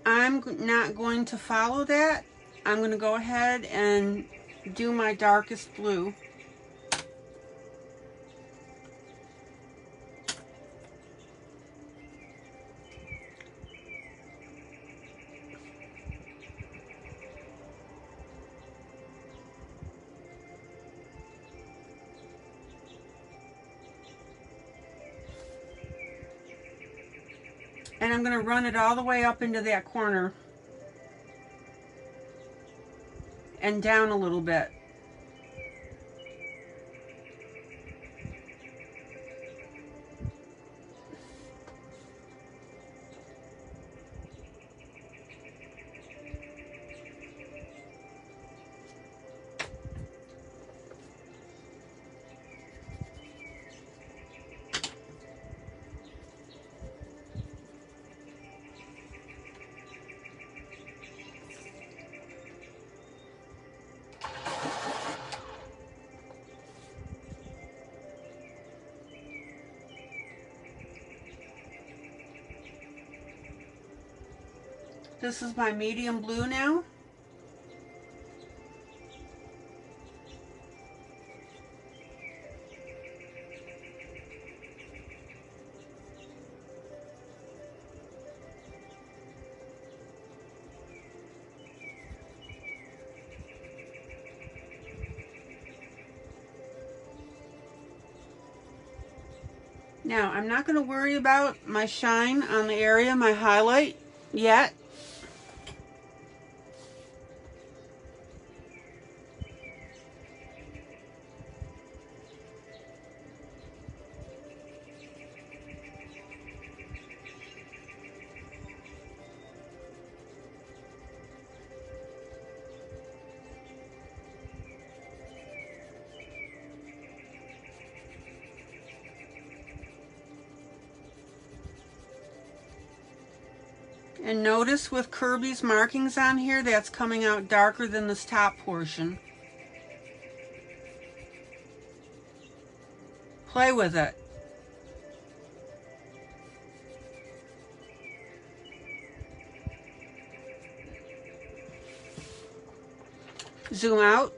I'm not going to follow that. I'm going to go ahead and do my darkest blue. And I'm going to run it all the way up into that corner and down a little bit. This is my medium blue now. Now, I'm not going to worry about my shine on the area, my highlight, yet. And notice with Kerby's markings on here, that's coming out darker than this top portion. Play with it. Zoom out.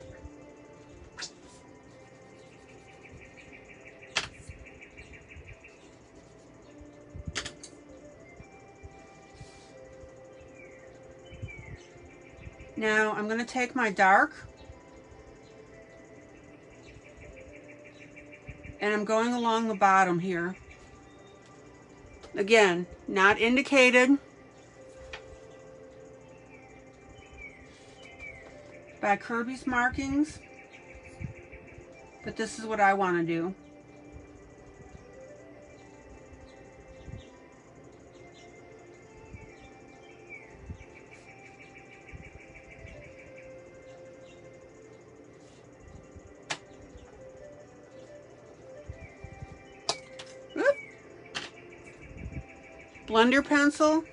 Now I'm going to take my dark and I'm going along the bottom here. Again, not indicated by Kerby's markings, but this is what I want to do. Blender pencil,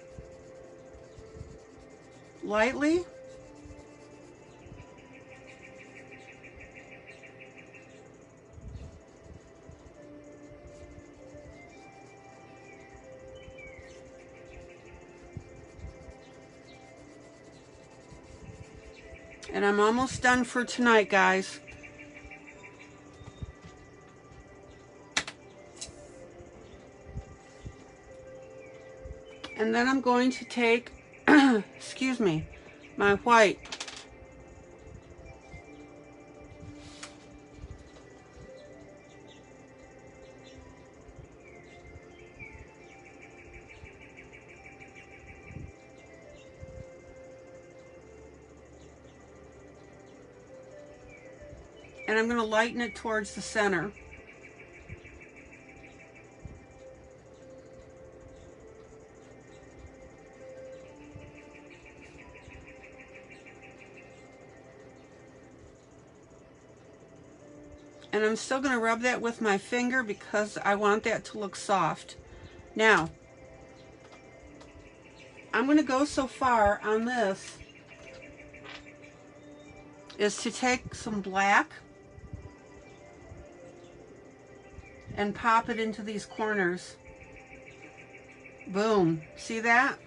lightly. And I'm almost done for tonight, guys. And then I'm going to take, excuse me, my white. And I'm going to lighten it towards the center. And I'm still going to rub that with my finger because I want that to look soft. Now, I'm going to go so far on this is to take some black and pop it into these corners. Boom. See that?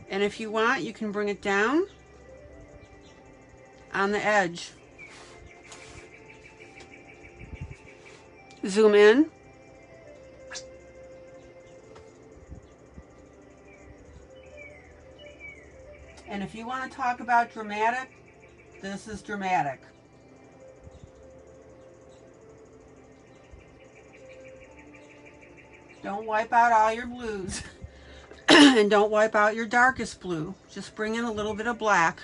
And if you want, you can bring it down on the edge. Zoom in. And if you want to talk about dramatic, this is dramatic. Don't wipe out all your blues. And don't wipe out your darkest blue. Just bring in a little bit of black.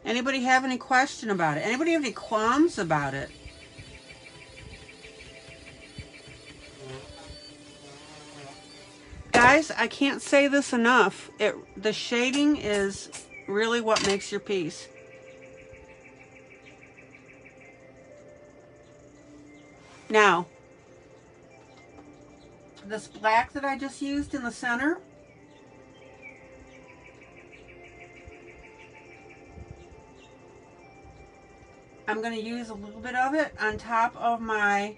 Anybody have any question about it? Anybody have any qualms about it? Guys, I can't say this enough. The shading is really what makes your piece. Now, this black that I just used in the center, I'm going to use a little bit of it on top of my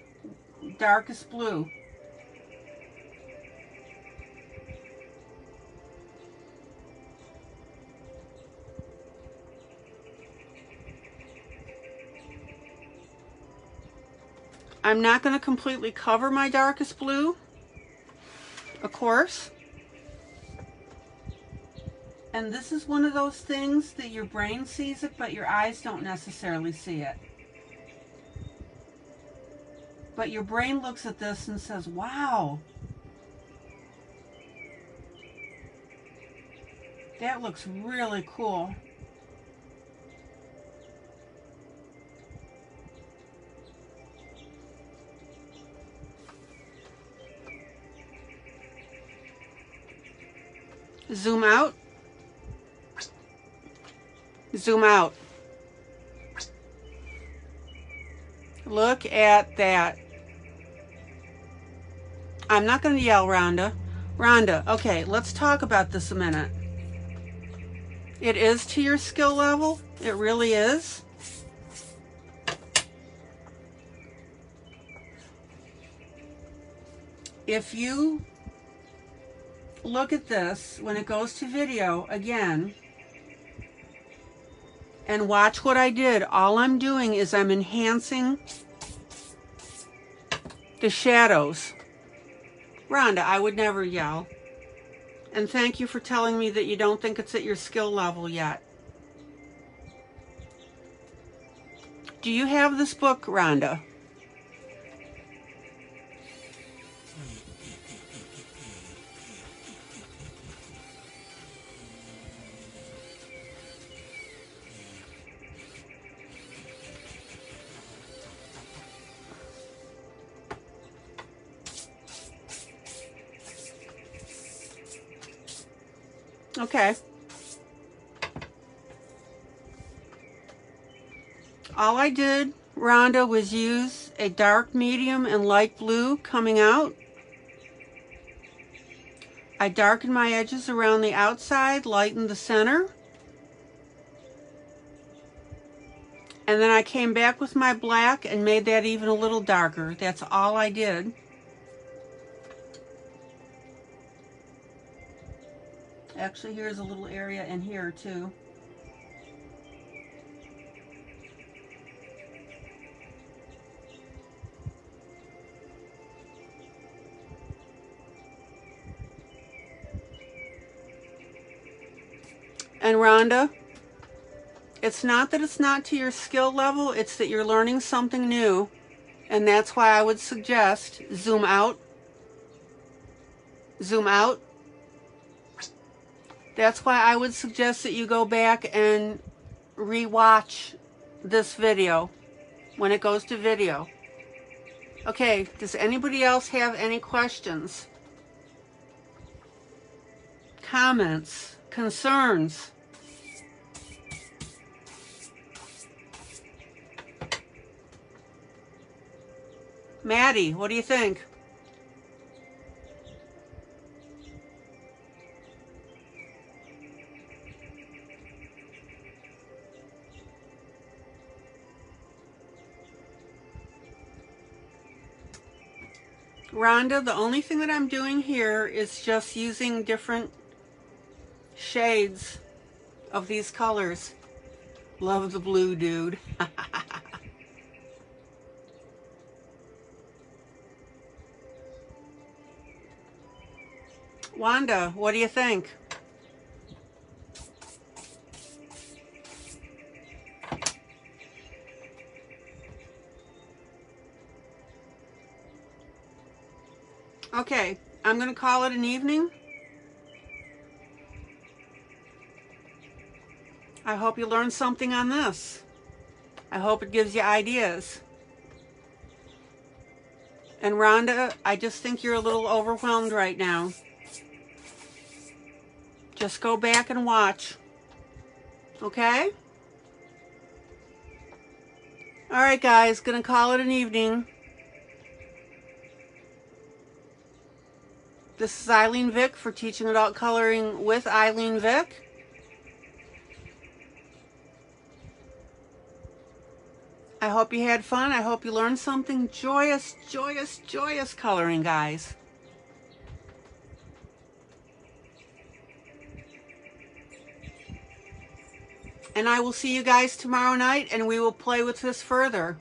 darkest blue. I'm not going to completely cover my darkest blue, of course. And this is one of those things that your brain sees it, but your eyes don't necessarily see it. But your brain looks at this and says, wow, that looks really cool. Zoom out. Zoom out. Look at that. I'm not going to yell, Rhonda. Rhonda, okay, let's talk about this a minute. It is to your skill level. It really is. If you look at this when it goes to video again and watch what I did, all I'm doing is I'm enhancing the shadows. Rhonda, I would never yell. And thank you for telling me that you don't think it's at your skill level yet. Do you have this book, Rhonda? Okay. All I did, Rhonda, was use a dark medium and light blue coming out. I darkened my edges around the outside, lightened the center. And then I came back with my black and made that even a little darker. That's all I did. Actually, here's a little area in here too. And Rhonda, it's not that it's not to your skill level, it's that you're learning something new. And that's why I would suggest zoom out. Zoom out. That's why I would suggest that you go back and re-watch this video when it goes to video. Okay, does anybody else have any questions, comments, concerns? Maddie, what do you think? Rhonda, the only thing that I'm doing here is just using different shades of these colors. Love the blue, dude. Wanda, what do you think? Okay, I'm going to call it an evening. I hope you learned something on this. I hope it gives you ideas. And Rhonda, I just think you're a little overwhelmed right now. Just go back and watch. Okay? All right, guys, gonna call it an evening. This is ILene Vick for Teaching Adult Coloring with ILene Vick. I hope you had fun. I hope you learned something. Joyous, joyous, joyous coloring, guys. And I will see you guys tomorrow night, and we will play with this further.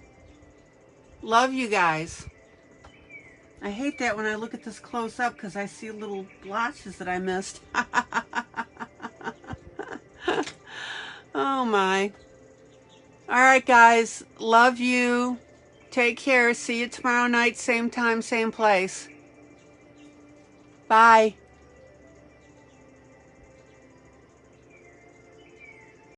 Love you guys. I hate that when I look at this close up because I see little blotches that I missed. Oh my. All right, guys. Love you. Take care. See you tomorrow night, same time, same place. Bye.